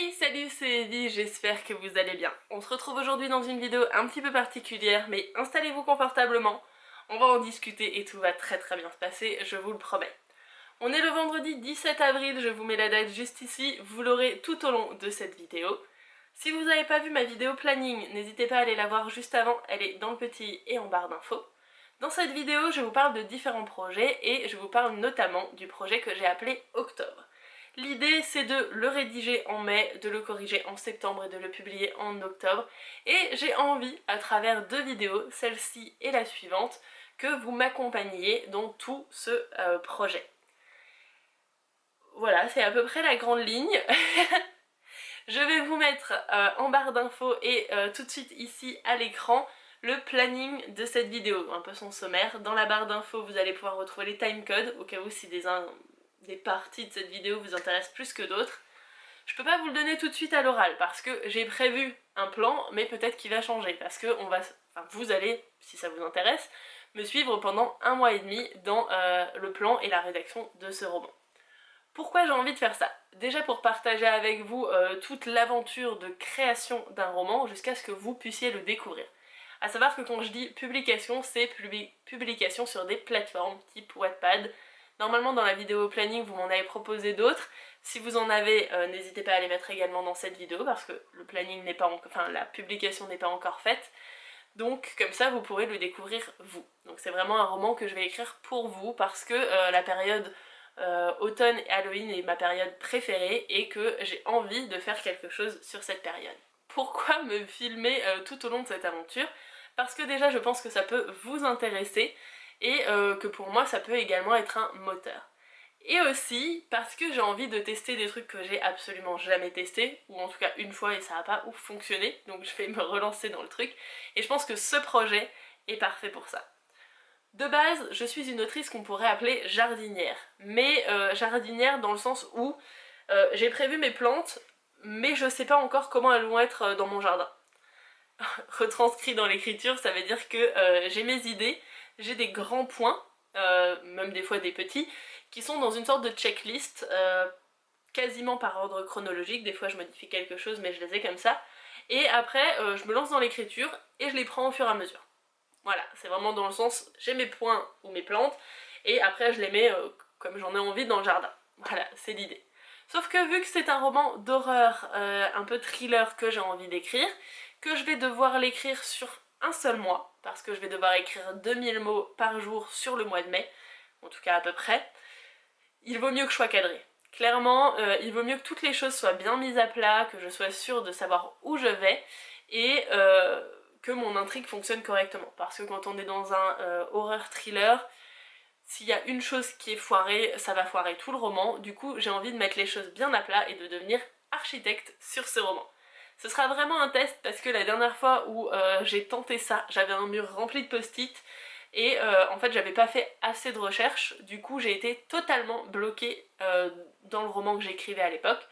Hey, salut, c'est Evie, j'espère que vous allez bien. On se retrouve aujourd'hui dans une vidéo un petit peu particulière, mais installez-vous confortablement, on va en discuter et tout va très bien se passer, je vous le promets. On est le vendredi 17 avril, je vous mets la date juste ici, vous l'aurez tout au long de cette vidéo. Si vous n'avez pas vu ma vidéo planning, n'hésitez pas à aller la voir juste avant, elle est dans le petit et en barre d'infos. Dans cette vidéo, je vous parle de différents projets et je vous parle notamment du projet que j'ai appelé Octobre. L'idée, c'est de le rédiger en mai, de le corriger en septembre et de le publier en octobre. Et j'ai envie, à travers deux vidéos, celle-ci et la suivante, que vous m'accompagniez dans tout ce projet. Voilà, c'est à peu près la grande ligne. Je vais vous mettre en barre d'infos et tout de suite ici à l'écran le planning de cette vidéo, un peu son sommaire. Dans la barre d'infos, vous allez pouvoir retrouver les timecodes, au cas où si des parties de cette vidéo vous intéressent plus que d'autres. Je peux pas vous le donner tout de suite à l'oral parce que j'ai prévu un plan, mais peut-être qu'il va changer parce que vous allez, si ça vous intéresse, me suivre pendant 1 mois et demi dans le plan et la rédaction de ce roman. Pourquoi j'ai envie de faire ça? Déjà pour partager avec vous toute l'aventure de création d'un roman jusqu'à ce que vous puissiez le découvrir. A savoir que quand je dis publication, c'est publication sur des plateformes type Wattpad. Normalement dans la vidéo planning vous m'en avez proposé d'autres. Si vous en avez, n'hésitez pas à les mettre également dans cette vidéo parce que le planning n'est pas la publication n'est pas encore faite. Donc comme ça vous pourrez le découvrir vous. Donc c'est vraiment un roman que je vais écrire pour vous parce que la période automne et Halloween est ma période préférée et que j'ai envie de faire quelque chose sur cette période. Pourquoi me filmer tout au long de cette aventure? Parce que déjà je pense que ça peut vous intéresser et que pour moi ça peut également être un moteur. Et aussi parce que j'ai envie de tester des trucs que j'ai absolument jamais testés, ou en tout cas une fois et ça n'a pas ouf fonctionné, donc je vais me relancer dans le truc, et je pense que ce projet est parfait pour ça. De base, je suis une autrice qu'on pourrait appeler jardinière, mais jardinière dans le sens où j'ai prévu mes plantes, mais je sais pas encore comment elles vont être dans mon jardin. Retranscrit dans l'écriture, ça veut dire que j'ai mes idées, j'ai des grands points, même des fois des petits, qui sont dans une sorte de checklist, quasiment par ordre chronologique, des fois je modifie quelque chose mais je les ai comme ça, et après je me lance dans l'écriture et je les prends au fur et à mesure. Voilà, c'est vraiment dans le sens, j'ai mes points ou mes plantes, et après je les mets comme j'en ai envie dans le jardin. Voilà, c'est l'idée. Sauf que vu que c'est un roman d'horreur, un peu thriller que j'ai envie d'écrire, que je vais devoir l'écrire sur un seul mois, parce que je vais devoir écrire 2000 mots par jour sur le mois de mai, en tout cas à peu près, il vaut mieux que je sois cadrée. Clairement, il vaut mieux que toutes les choses soient bien mises à plat, que je sois sûre de savoir où je vais, et que mon intrigue fonctionne correctement. Parce que quand on est dans un horreur thriller, s'il y a une chose qui est foirée, ça va foirer tout le roman. Du coup, j'ai envie de mettre les choses bien à plat et de devenir architecte sur ce roman. Ce sera vraiment un test parce que la dernière fois où j'ai tenté ça, j'avais un mur rempli de post-it et en fait j'avais pas fait assez de recherches, du coup j'ai été totalement bloquée dans le roman que j'écrivais à l'époque.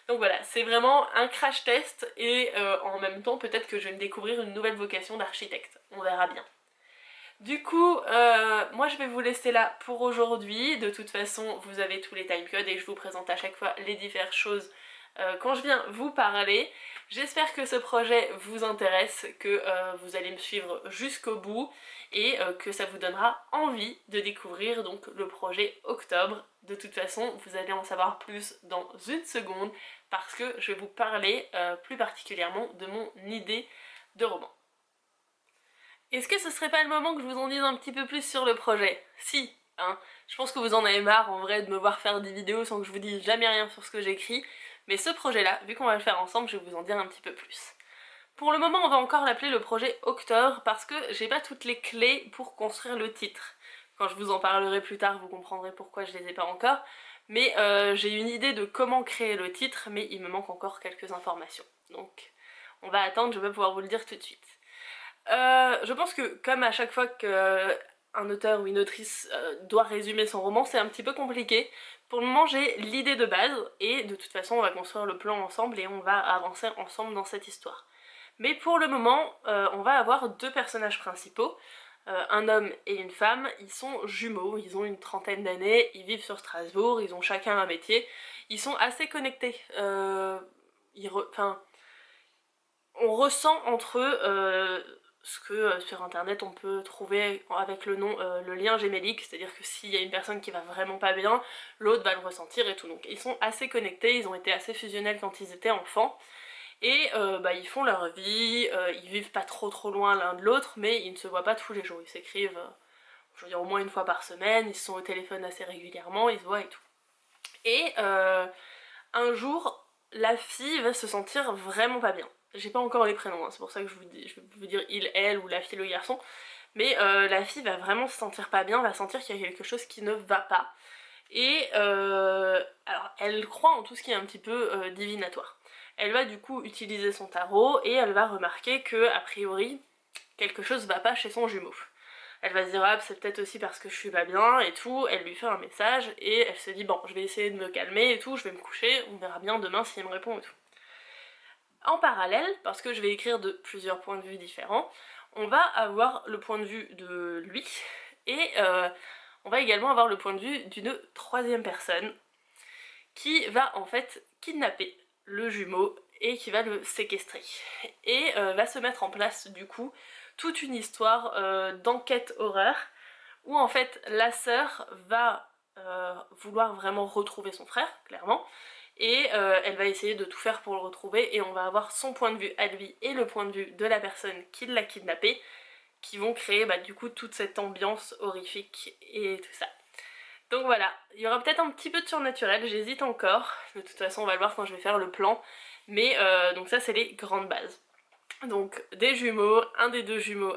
Donc voilà, c'est vraiment un crash test et en même temps peut-être que je vais me découvrir une nouvelle vocation d'architecte, on verra bien. Du coup, moi je vais vous laisser là pour aujourd'hui. De toute façon, vous avez tous les timecodes et je vous présente à chaque fois les diverses choses quand je viens vous parler. J'espère que ce projet vous intéresse, que vous allez me suivre jusqu'au bout et que ça vous donnera envie de découvrir donc le projet Octobre. De toute façon, vous allez en savoir plus dans une seconde parce que je vais vous parler plus particulièrement de mon idée de roman. Est-ce que ce serait pas le moment que je vous en dise un petit peu plus sur le projet? Si, hein. Je pense que vous en avez marre en vrai de me voir faire des vidéos sans que je vous dise jamais rien sur ce que j'écris, mais ce projet-là, vu qu'on va le faire ensemble, je vais vous en dire un petit peu plus. Pour le moment, on va encore l'appeler le projet Octobre parce que j'ai pas toutes les clés pour construire le titre. Quand je vous en parlerai plus tard, vous comprendrez pourquoi je les ai pas encore, mais j'ai une idée de comment créer le titre, mais il me manque encore quelques informations. Donc, on va attendre, je vais pouvoir vous le dire tout de suite. Je pense que comme à chaque fois qu'un auteur ou une autrice doit résumer son roman, c'est un petit peu compliqué. Pour le moment, j'ai l'idée de base, et de toute façon, on va construire le plan ensemble et on va avancer ensemble dans cette histoire. Mais pour le moment, on va avoir deux personnages principaux, un homme et une femme. Ils sont jumeaux, ils ont une trentaine d'années, ils vivent sur Strasbourg, ils ont chacun un métier, ils sont assez connectés. enfin, on ressent entre eux ce que sur internet on peut trouver avec le nom, le lien gémellique, c'est-à-dire que s'il y a une personne qui va vraiment pas bien, l'autre va le ressentir et tout. Donc ils sont assez connectés, ils ont été assez fusionnels quand ils étaient enfants. Et ils font leur vie, ils vivent pas trop loin l'un de l'autre, mais ils ne se voient pas tous les jours. Ils s'écrivent, je veux dire, au moins une fois par semaine, ils sont au téléphone assez régulièrement, ils se voient et tout. Et un jour, la fille va se sentir vraiment pas bien. J'ai pas encore les prénoms, hein, c'est pour ça que je vais vous dire il, elle, ou la fille, le garçon. Mais la fille va vraiment se sentir pas bien, va sentir qu'il y a quelque chose qui ne va pas. Et alors elle croit en tout ce qui est un petit peu divinatoire. Elle va du coup utiliser son tarot et elle va remarquer que, a priori, quelque chose va pas chez son jumeau. Elle va se dire ah c'est peut-être aussi parce que je suis pas bien et tout, elle lui fait un message et elle se dit bon je vais essayer de me calmer et tout, je vais me coucher, on verra bien demain si elle me répond et tout. En parallèle, parce que je vais écrire de plusieurs points de vue différents, on va avoir le point de vue de lui et on va également avoir le point de vue d'une troisième personne qui va en fait kidnapper le jumeau et qui va le séquestrer. Et va se mettre en place du coup toute une histoire d'enquête horreur où en fait la sœur va vouloir vraiment retrouver son frère, clairement, et elle va essayer de tout faire pour le retrouver et on va avoir son point de vue à lui et le point de vue de la personne qui l'a kidnappé qui vont créer du coup toute cette ambiance horrifique et tout ça. Donc voilà, il y aura peut-être un petit peu de surnaturel, j'hésite encore, de toute façon on va le voir quand je vais faire le plan, mais donc ça c'est les grandes bases. Donc des jumeaux, un des deux jumeaux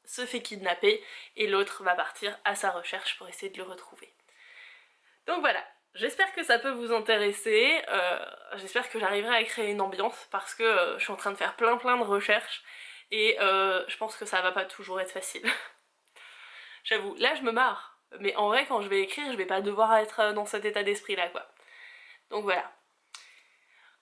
se fait kidnapper et l'autre va partir à sa recherche pour essayer de le retrouver. Donc voilà, j'espère que ça peut vous intéresser, j'espère que j'arriverai à créer une ambiance parce que je suis en train de faire plein de recherches et je pense que ça va pas toujours être facile. J'avoue, là je me marre. Mais en vrai, quand je vais écrire, je vais pas devoir être dans cet état d'esprit là, quoi. Donc voilà.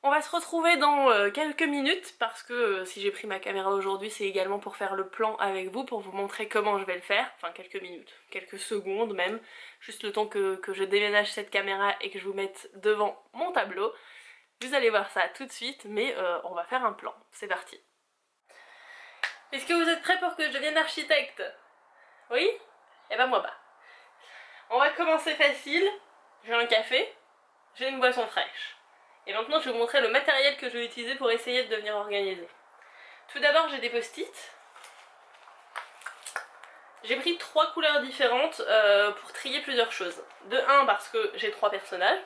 On va se retrouver dans quelques minutes, parce que si j'ai pris ma caméra aujourd'hui, c'est également pour faire le plan avec vous, pour vous montrer comment je vais le faire. Enfin, quelques minutes, quelques secondes même. Juste le temps que je déménage cette caméra et que je vous mette devant mon tableau. Vous allez voir ça tout de suite, mais on va faire un plan. C'est parti. Est-ce que vous êtes prêts pour que je devienne architecte? Oui? Eh ben moi pas. On va commencer facile, j'ai un café, j'ai une boisson fraîche. Et maintenant je vais vous montrer le matériel que je vais utiliser pour essayer de devenir organisée. Tout d'abord j'ai des post-it. J'ai pris 3 couleurs différentes pour trier plusieurs choses. De 1 parce que j'ai 3 personnages,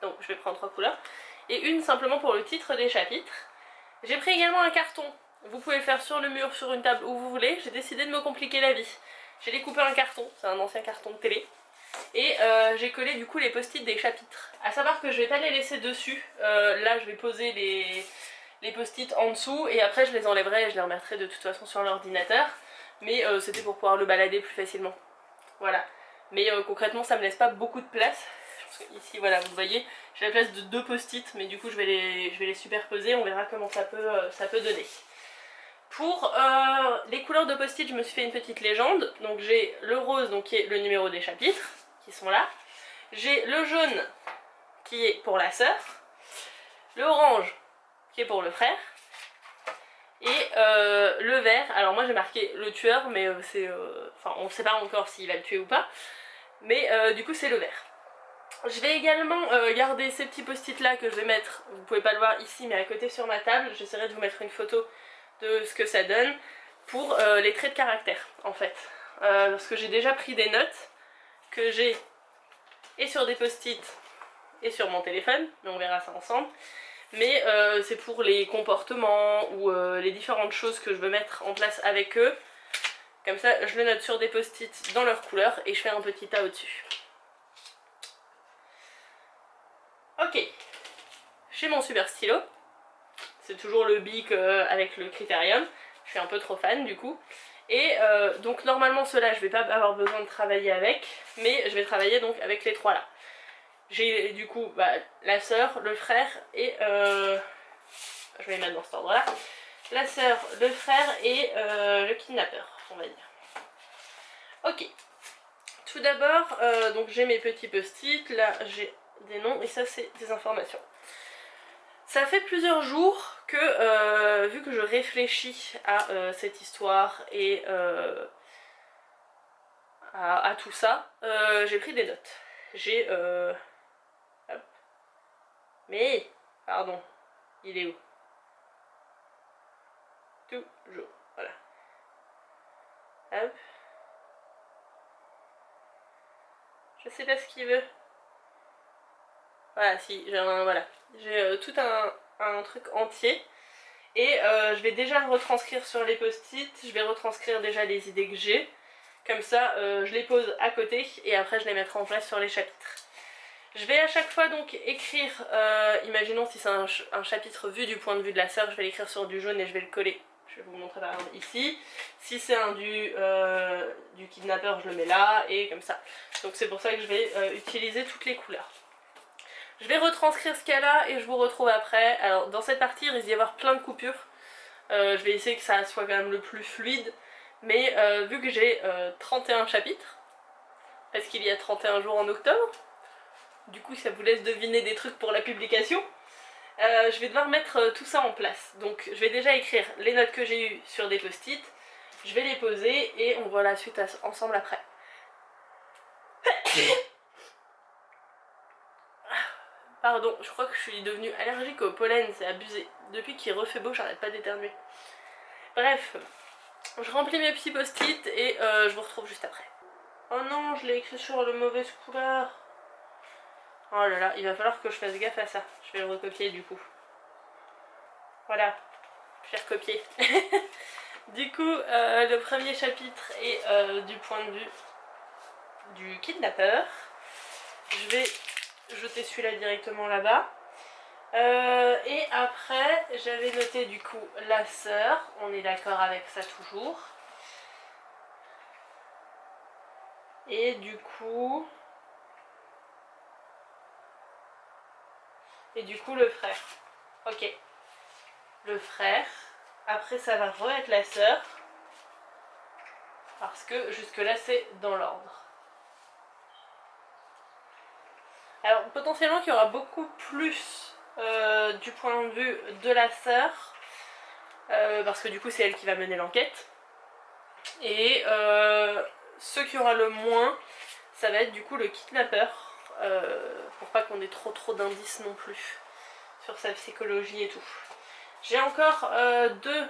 donc je vais prendre 3 couleurs. Et une simplement pour le titre des chapitres. J'ai pris également un carton. Vous pouvez le faire sur le mur, sur une table, où vous voulez. J'ai décidé de me compliquer la vie. J'ai découpé un carton, c'est un ancien carton de télé. Et j'ai collé du coup les post-it des chapitres. A savoir que je vais pas les laisser dessus, là je vais poser les post-it en dessous et après je les enlèverai et je les remettrai de toute façon sur l'ordinateur. Mais c'était pour pouvoir le balader plus facilement. Voilà. Mais concrètement ça me laisse pas beaucoup de place. Ici voilà vous voyez, j'ai la place de 2 post-it mais du coup je vais les superposer, on verra comment ça peut donner. Pour les couleurs de post-it, je me suis fait une petite légende. Donc j'ai le rose donc, qui est le numéro des chapitres, qui sont là. J'ai le jaune qui est pour la sœur. Le orange qui est pour le frère. Et le vert, alors moi j'ai marqué le tueur, mais enfin on ne sait pas encore s'il va le tuer ou pas. Mais du coup c'est le vert. Je vais également garder ces petits post-it là que je vais mettre, vous pouvez pas le voir ici mais à côté sur ma table. J'essaierai de vous mettre une photo de ce que ça donne pour les traits de caractère en fait. Parce que j'ai déjà pris des notes que j'ai et sur des post-it et sur mon téléphone, mais on verra ça ensemble. Mais c'est pour les comportements ou les différentes choses que je veux mettre en place avec eux. Comme ça je le note sur des post-it dans leur couleur et je fais un petit tas au-dessus. Ok, j'ai mon super stylo. C'est toujours le Bic avec le Critérium. Je suis un peu trop fan du coup. Et donc normalement ceux-là je vais pas avoir besoin de travailler avec, mais je vais travailler donc avec les 3 là. J'ai du coup la sœur, le frère et je vais les mettre dans cet ordre là. La sœur, le frère et le kidnappeur, on va dire. Ok. Tout d'abord, donc j'ai mes petits post-it, là j'ai des noms et ça c'est des informations. Ça fait plusieurs jours que, vu que je réfléchis à cette histoire et à tout ça, j'ai pris des notes. J'ai... hop. Mais, pardon, il est où? Toujours, voilà. Hop. Je sais pas ce qu'il veut. Voilà, si, j'ai voilà. J'ai tout un truc entier. Et je vais déjà le retranscrire sur les post-it. Je vais retranscrire déjà les idées que j'ai. Comme ça, je les pose à côté et après je les mettrai en place sur les chapitres. Je vais à chaque fois donc écrire, imaginons si c'est un chapitre vu du point de vue de la sœur, je vais l'écrire sur du jaune et je vais le coller. Je vais vous montrer par exemple ici. Si c'est un du kidnappeur, je le mets là et comme ça. Donc c'est pour ça que je vais utiliser toutes les couleurs. Je vais retranscrire ce cas là et je vous retrouve après. Alors dans cette partie il risque d'y avoir plein de coupures. Je vais essayer que ça soit quand même le plus fluide. Mais vu que j'ai 31 chapitres, parce qu'il y a 31 jours en octobre, du coup ça vous laisse deviner des trucs pour la publication, je vais devoir mettre tout ça en place. Donc je vais déjà écrire les notes que j'ai eues sur des post-it, je vais les poser et on voit la suite ensemble après. Pardon, je crois que je suis devenue allergique au pollen, c'est abusé. Depuis qu'il refait beau, j'arrête pas d'éternuer. Bref, je remplis mes petits post-it et je vous retrouve juste après. Oh non, je l'ai écrit sur la mauvaise couleur. Oh là là, il va falloir que je fasse gaffe à ça. Je vais le recopier du coup. Voilà, j'ai recopié. Du coup, le premier chapitre est du point de vue du kidnappeur. Je vais jeter celui-là directement là-bas. Et après, j'avais noté du coup la sœur. On est d'accord avec ça toujours. Et du coup... le frère. Ok. Le frère. Après ça va re-être la sœur. Parce que jusque là c'est dans l'ordre. Alors potentiellement qu'il y aura beaucoup plus du point de vue de la sœur. Parce que du coup c'est elle qui va mener l'enquête. Et ce qui aura le moins, ça va être du coup le kidnappeur. Pour pas qu'on ait trop d'indices non plus sur sa psychologie et tout. J'ai encore deux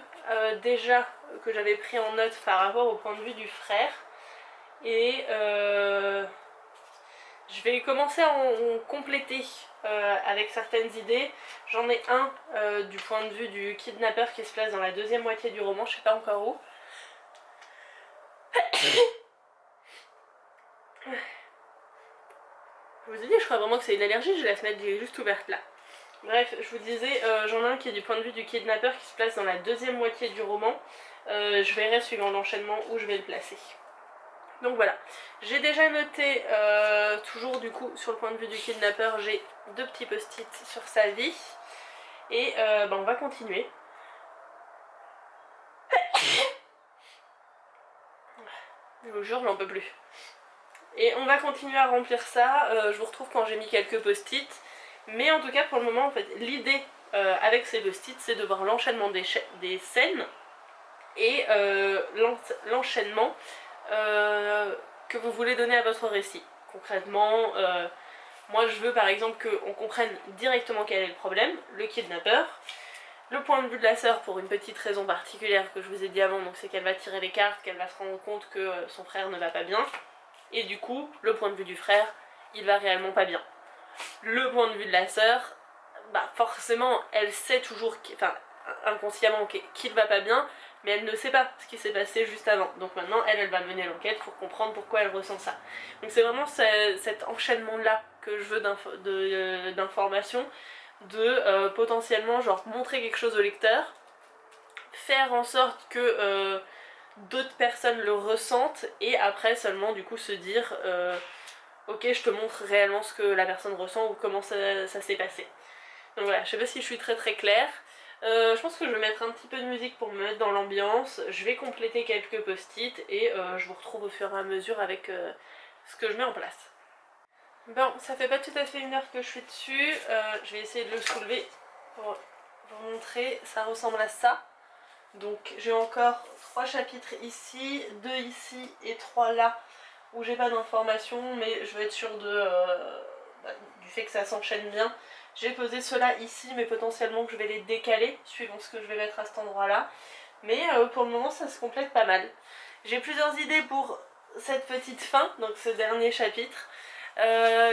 déjà que j'avais pris en note par rapport au point de vue du frère. Et je vais commencer à en compléter avec certaines idées. J'en ai un du point de vue du kidnappeur qui se place dans la deuxième moitié du roman, je sais pas encore où. Je vous ai dit, je crois vraiment que c'est une allergie, j'ai la fenêtre juste ouverte là. Bref, je vous disais, j'en ai un qui est du point de vue du kidnappeur qui se place dans la deuxième moitié du roman. Je verrai suivant l'enchaînement où je vais le placer. Donc voilà, j'ai déjà noté, toujours du coup sur le point de vue du kidnappeur, j'ai deux petits post-it sur sa vie. Et on va continuer. Je vous jure, j'en peux plus. Et on va continuer à remplir ça, je vous retrouve quand j'ai mis quelques post-it. Mais en tout cas pour le moment, en fait, l'idée avec ces post-it, c'est de voir l'enchaînement des scènes et l'enchaînement que vous voulez donner à votre récit. Concrètement, moi je veux par exemple qu'on comprenne directement quel est le problème, le kidnappeur, le point de vue de la sœur pour une petite raison particulière que je vous ai dit avant, donc c'est qu'elle va tirer les cartes, qu'elle va se rendre compte que son frère ne va pas bien, et du coup, le point de vue du frère, il va réellement pas bien. Le point de vue de la sœur, bah forcément, elle sait toujours, enfin inconsciemment qu'il va pas bien, mais elle ne sait pas ce qui s'est passé juste avant. Donc maintenant, elle va mener l'enquête pour comprendre pourquoi elle ressent ça. Donc c'est vraiment cet enchaînement-là que je veux d'informations, de potentiellement genre montrer quelque chose au lecteur, faire en sorte que d'autres personnes le ressentent, et après seulement du coup se dire ok, je te montre réellement ce que la personne ressent ou comment ça s'est passé. Donc voilà, je sais pas si je suis très claire. Je pense que je vais mettre un petit peu de musique pour me mettre dans l'ambiance. Je vais compléter quelques post-it et je vous retrouve au fur et à mesure avec ce que je mets en place. Bon, ça fait pas tout à fait 1 heure que je suis dessus. Je vais essayer de le soulever pour vous montrer, ça ressemble à ça. Donc j'ai encore 3 chapitres ici, 2 ici et 3 là où j'ai pas d'informations, mais je vais être sûre du fait que ça s'enchaîne bien. J'ai posé ceux-là ici, mais potentiellement que je vais les décaler suivant ce que je vais mettre à cet endroit-là. Mais pour le moment ça se complète pas mal. J'ai plusieurs idées pour cette petite fin, donc ce dernier chapitre.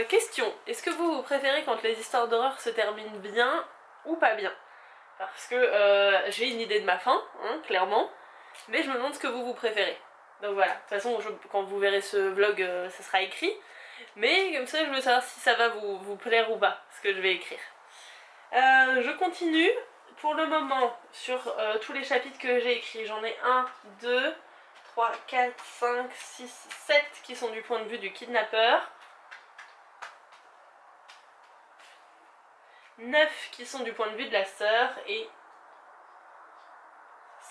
Question, est-ce que vous préférez quand les histoires d'horreur se terminent bien ou pas bien? Parce que j'ai une idée de ma fin, hein, clairement, mais je me demande ce que vous préférez. Donc voilà, de toute façon quand vous verrez ce vlog ça sera écrit, mais comme ça je veux savoir si ça va vous plaire ou pas, ce que je vais écrire. Je continue pour le moment sur tous les chapitres que j'ai écrits. J'en ai 1, 2, 3, 4, 5, 6, 7 qui sont du point de vue du kidnappeur. 9 qui sont du point de vue de la sœur et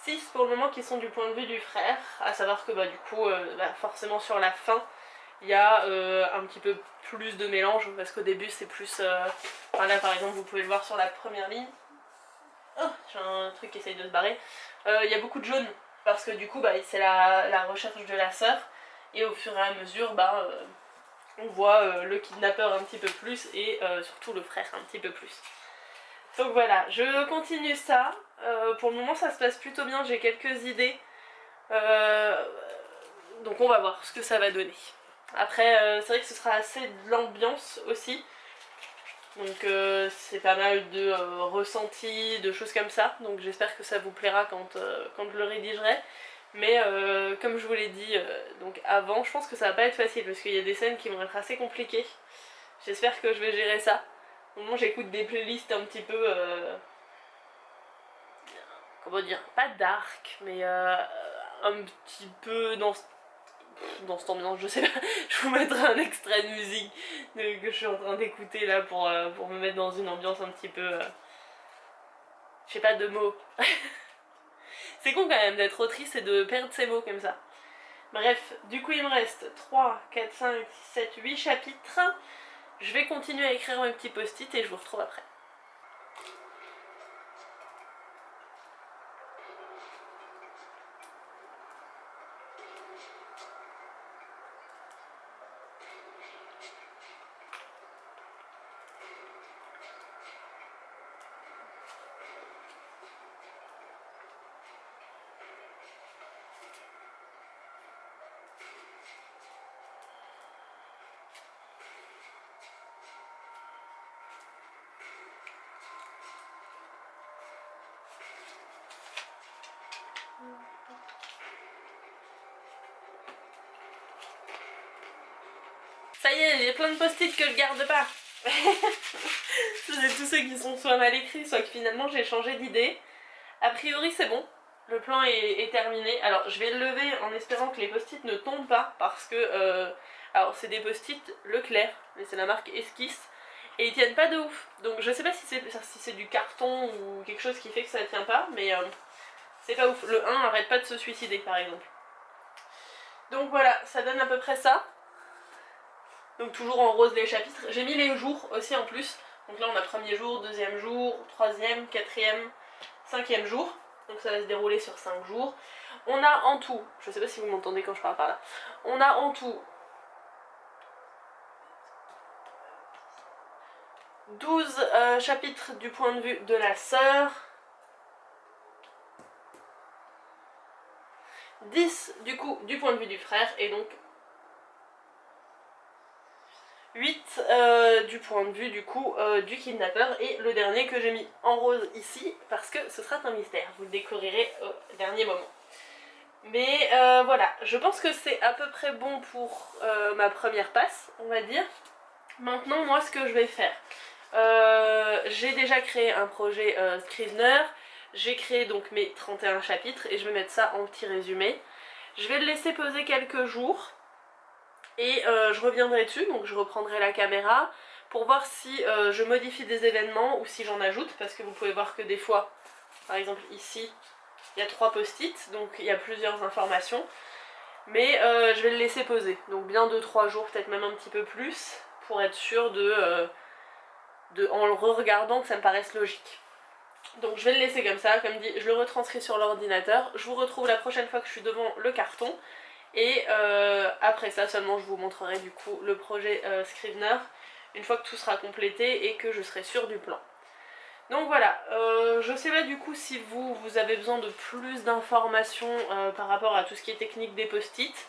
6 pour le moment qui sont du point de vue du frère, à savoir que du coup forcément sur la fin il y a un petit peu plus de mélange parce qu'au début c'est plus... Enfin là par exemple vous pouvez le voir sur la première ligne. Oh, j'ai un truc qui essaye de se barrer. Il y a beaucoup de jaune parce que du coup c'est la recherche de la sœur et au fur et à mesure on voit le kidnappeur un petit peu plus et surtout le frère un petit peu plus. Donc voilà, je continue ça. Pour le moment ça se passe plutôt bien, j'ai quelques idées. Donc on va voir ce que ça va donner. Après c'est vrai que ce sera assez de l'ambiance aussi. Donc c'est pas mal de ressentis, de choses comme ça. Donc j'espère que ça vous plaira quand je le rédigerai. Mais comme je vous l'ai dit donc avant, je pense que ça va pas être facile parce qu'il y a des scènes qui vont être assez compliquées. J'espère que je vais gérer ça. Au moment j'écoute des playlists un petit peu... comment dire, pas dark, mais un petit peu dans cette ambiance, je sais pas. Je vous mettrai un extrait de musique que je suis en train d'écouter là pour me mettre dans une ambiance un petit peu... je sais pas de mots. C'est con quand même d'être autrice et de perdre ses mots comme ça. Bref, du coup il me reste 3, 4, 5, 6, 7, 8 chapitres. Je vais continuer à écrire mes petits post-it et je vous retrouve après. Ça y est, il y a plein de post-it que je garde pas. C'est tous ceux qui sont soit mal écrits, soit que finalement j'ai changé d'idée. A priori c'est bon, le plan est terminé. Alors je vais le lever en espérant que les post-it ne tombent pas parce que... alors c'est des post-it Leclerc, mais c'est la marque Esquisse. Et ils tiennent pas de ouf. Donc je sais pas si c'est du carton ou quelque chose qui fait que ça tient pas, mais c'est pas ouf. Le 1 arrête pas de se suicider par exemple. Donc voilà, ça donne à peu près ça. Donc toujours en rose les chapitres. J'ai mis les jours aussi en plus. Donc là on a premier jour, deuxième jour, troisième, quatrième, cinquième jour. Donc ça va se dérouler sur 5 jours. On a en tout, je sais pas si vous m'entendez quand je parle par là, on a en tout 12 chapitres du point de vue de la sœur, 10 du coup du point de vue du frère et donc 8 du point de vue du coup du kidnappeur et le dernier que j'ai mis en rose ici parce que ce sera un mystère, vous le découvrirez au dernier moment. Mais voilà, je pense que c'est à peu près bon pour ma première passe, on va dire. Maintenant moi ce que je vais faire, j'ai déjà créé un projet Scrivener, j'ai créé donc mes 31 chapitres et je vais mettre ça en petit résumé. Je vais le laisser poser quelques jours. Et je reviendrai dessus, donc je reprendrai la caméra pour voir si je modifie des événements ou si j'en ajoute, parce que vous pouvez voir que des fois, par exemple ici, il y a 3 post-it, donc il y a plusieurs informations, mais je vais le laisser poser, donc bien 2-3 jours, peut-être même un petit peu plus, pour être sûr en le re-regardant que ça me paraisse logique. Donc je vais le laisser comme ça, comme dit, je le retranscris sur l'ordinateur. Je vous retrouve la prochaine fois que je suis devant le carton. Et après ça seulement je vous montrerai du coup le projet Scrivener, une fois que tout sera complété et que je serai sûre du plan. Donc voilà, je sais pas du coup si vous avez besoin de plus d'informations par rapport à tout ce qui est technique des post-it.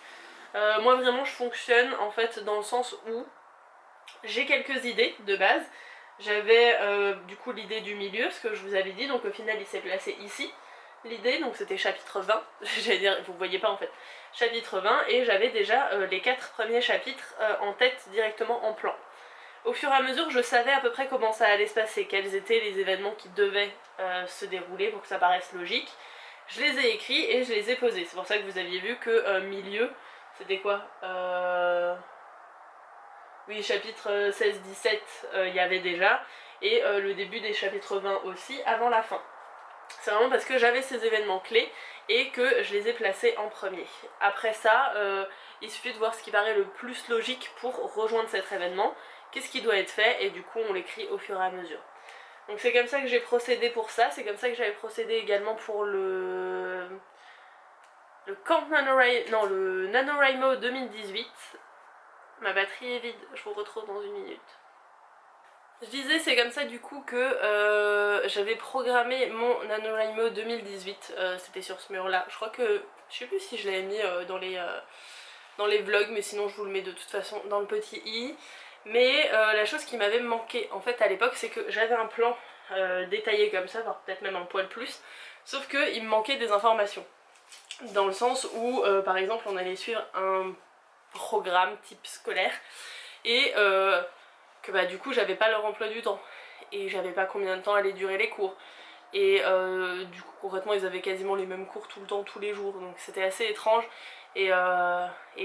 Moi vraiment je fonctionne en fait dans le sens où j'ai quelques idées de base. J'avais du coup l'idée du milieu, ce que je vous avais dit, donc au final il s'est placé ici. L'idée, donc c'était chapitre 20, j'allais dire, vous voyez pas en fait, chapitre 20, et j'avais déjà les 4 premiers chapitres en tête directement en plan. Au fur et à mesure, je savais à peu près comment ça allait se passer, quels étaient les événements qui devaient se dérouler pour que ça paraisse logique. Je les ai écrits et je les ai posés, c'est pour ça que vous aviez vu que milieu, c'était quoi oui, chapitre 16-17, il y avait déjà, et le début des chapitres 20 aussi, avant la fin. C'est vraiment parce que j'avais ces événements clés et que je les ai placés en premier. Après ça, il suffit de voir ce qui paraît le plus logique pour rejoindre cet événement, qu'est-ce qui doit être fait, et du coup on l'écrit au fur et à mesure. Donc c'est comme ça que j'ai procédé pour ça, c'est comme ça que j'avais procédé également pour le NaNoWriMo 2018. Ma batterie est vide, je vous retrouve dans une minute. Je disais, c'est comme ça du coup que j'avais programmé mon NaNoWriMo 2018, c'était sur ce mur là. Je crois que, je sais plus si je l'avais mis dans les vlogs, mais sinon je vous le mets de toute façon dans le petit i. Mais la chose qui m'avait manqué en fait à l'époque, c'est que j'avais un plan détaillé comme ça, voire peut-être même un poil plus, sauf qu'il me manquait des informations. Dans le sens où, par exemple, on allait suivre un programme type scolaire, et que bah du coup j'avais pas leur emploi du temps et j'avais pas combien de temps allaient durer les cours, et du coup concrètement ils avaient quasiment les mêmes cours tout le temps, tous les jours, donc c'était assez étrange, et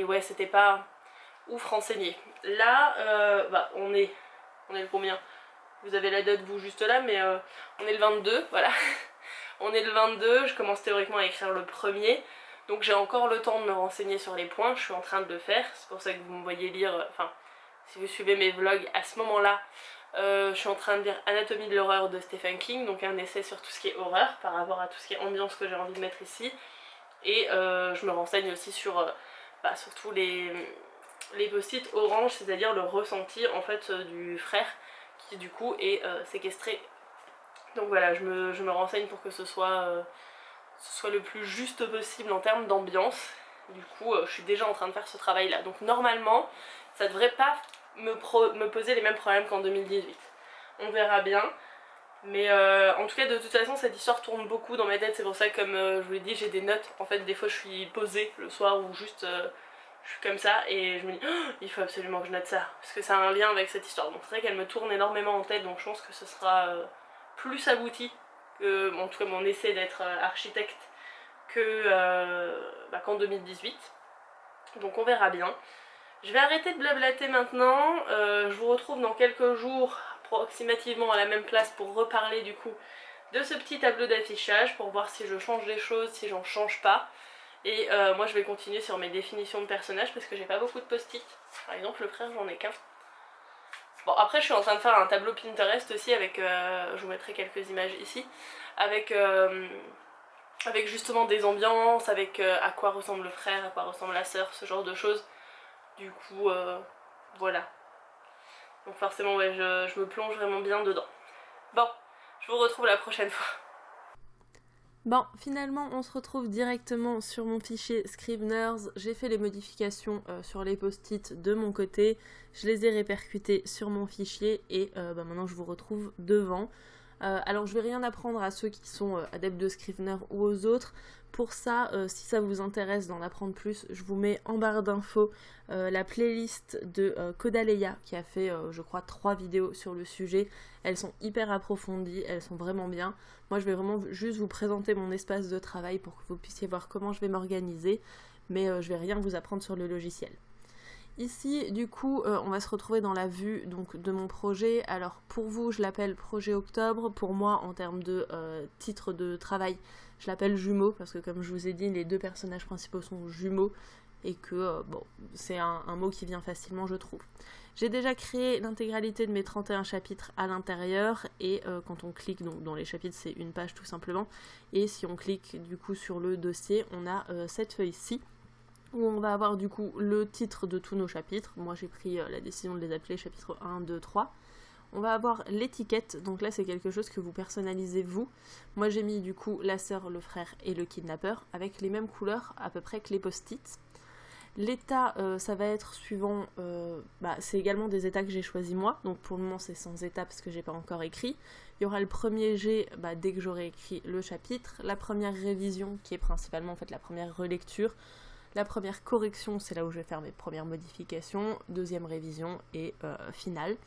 ouais c'était pas ouf renseigné. Là bah on est le combien? Vous avez la date vous juste là, mais on est le 22, voilà. On est le 22, je commence théoriquement à écrire le premier, donc j'ai encore le temps de me renseigner sur les points, je suis en train de le faire, c'est pour ça que vous me voyez lire, enfin si vous suivez mes vlogs à ce moment-là, je suis en train de lire Anatomie de l'horreur de Stephen King, donc un essai sur tout ce qui est horreur par rapport à tout ce qui est ambiance que j'ai envie de mettre ici, et je me renseigne aussi sur tous les post-it orange, c'est-à-dire le ressenti en fait du frère qui du coup est séquestré. Donc voilà, je me renseigne pour que ce soit le plus juste possible en termes d'ambiance. Du coup, je suis déjà en train de faire ce travail-là. Donc normalement, ça devrait pas me poser les mêmes problèmes qu'en 2018. On verra bien. Mais en tout cas, de toute façon, cette histoire tourne beaucoup dans ma tête. C'est pour ça que, comme je vous l'ai dit, j'ai des notes. En fait, des fois, je suis posée le soir ou juste... je suis comme ça et je me dis oh, il faut absolument que je note ça parce que ça a un lien avec cette histoire. Donc c'est vrai qu'elle me tourne énormément en tête, donc je pense que ce sera plus abouti que en tout cas mon essai d'être architecte qu'en 2018. Donc on verra bien. Je vais arrêter de blablater maintenant. Je vous retrouve dans quelques jours approximativement à la même place pour reparler du coup de ce petit tableau d'affichage pour voir si je change des choses, si j'en change pas. Et moi je vais continuer sur mes définitions de personnages parce que j'ai pas beaucoup de post-it. Par exemple le frère j'en ai qu'un. Bon après je suis en train de faire un tableau Pinterest aussi avec, je vous mettrai quelques images ici, avec justement des ambiances, avec à quoi ressemble le frère, à quoi ressemble la sœur, ce genre de choses. Du coup voilà. Donc forcément ouais je me plonge vraiment bien dedans. Bon, je vous retrouve la prochaine fois. Bon, finalement on se retrouve directement sur mon fichier Scriveners. J'ai fait les modifications sur les post-it de mon côté, je les ai répercutés sur mon fichier et maintenant je vous retrouve devant. Alors je vais rien apprendre à ceux qui sont adeptes de Scrivener ou aux autres. Pour ça, si ça vous intéresse d'en apprendre plus, je vous mets en barre d'infos la playlist de Kodaleya qui a fait je crois 3 vidéos sur le sujet. Elles sont hyper approfondies, elles sont vraiment bien. Moi je vais vraiment juste vous présenter mon espace de travail pour que vous puissiez voir comment je vais m'organiser, mais je vais rien vous apprendre sur le logiciel. Ici, du coup, on va se retrouver dans la vue donc, de mon projet. Alors, pour vous, je l'appelle projet octobre. Pour moi, en termes de titre de travail, je l'appelle jumeaux, parce que comme je vous ai dit, les 2 personnages principaux sont jumeaux, et que, bon, c'est un mot qui vient facilement, je trouve. J'ai déjà créé l'intégralité de mes 31 chapitres à l'intérieur et quand on clique donc, dans les chapitres, c'est une page tout simplement. Et si on clique du coup sur le dossier, on a cette feuille-ci où on va avoir du coup le titre de tous nos chapitres. Moi j'ai pris la décision de les appeler chapitre 1, 2, 3. On va avoir l'étiquette, donc là c'est quelque chose que vous personnalisez vous. Moi j'ai mis du coup la sœur, le frère et le kidnappeur avec les mêmes couleurs à peu près que les post-it. L'état, ça va être suivant, c'est également des états que j'ai choisis moi, donc pour le moment c'est sans état parce que j'ai pas encore écrit. Il y aura le premier jet dès que j'aurai écrit le chapitre, la première révision qui est principalement en fait la première relecture, la première correction c'est là où je vais faire mes premières modifications, deuxième révision et finale.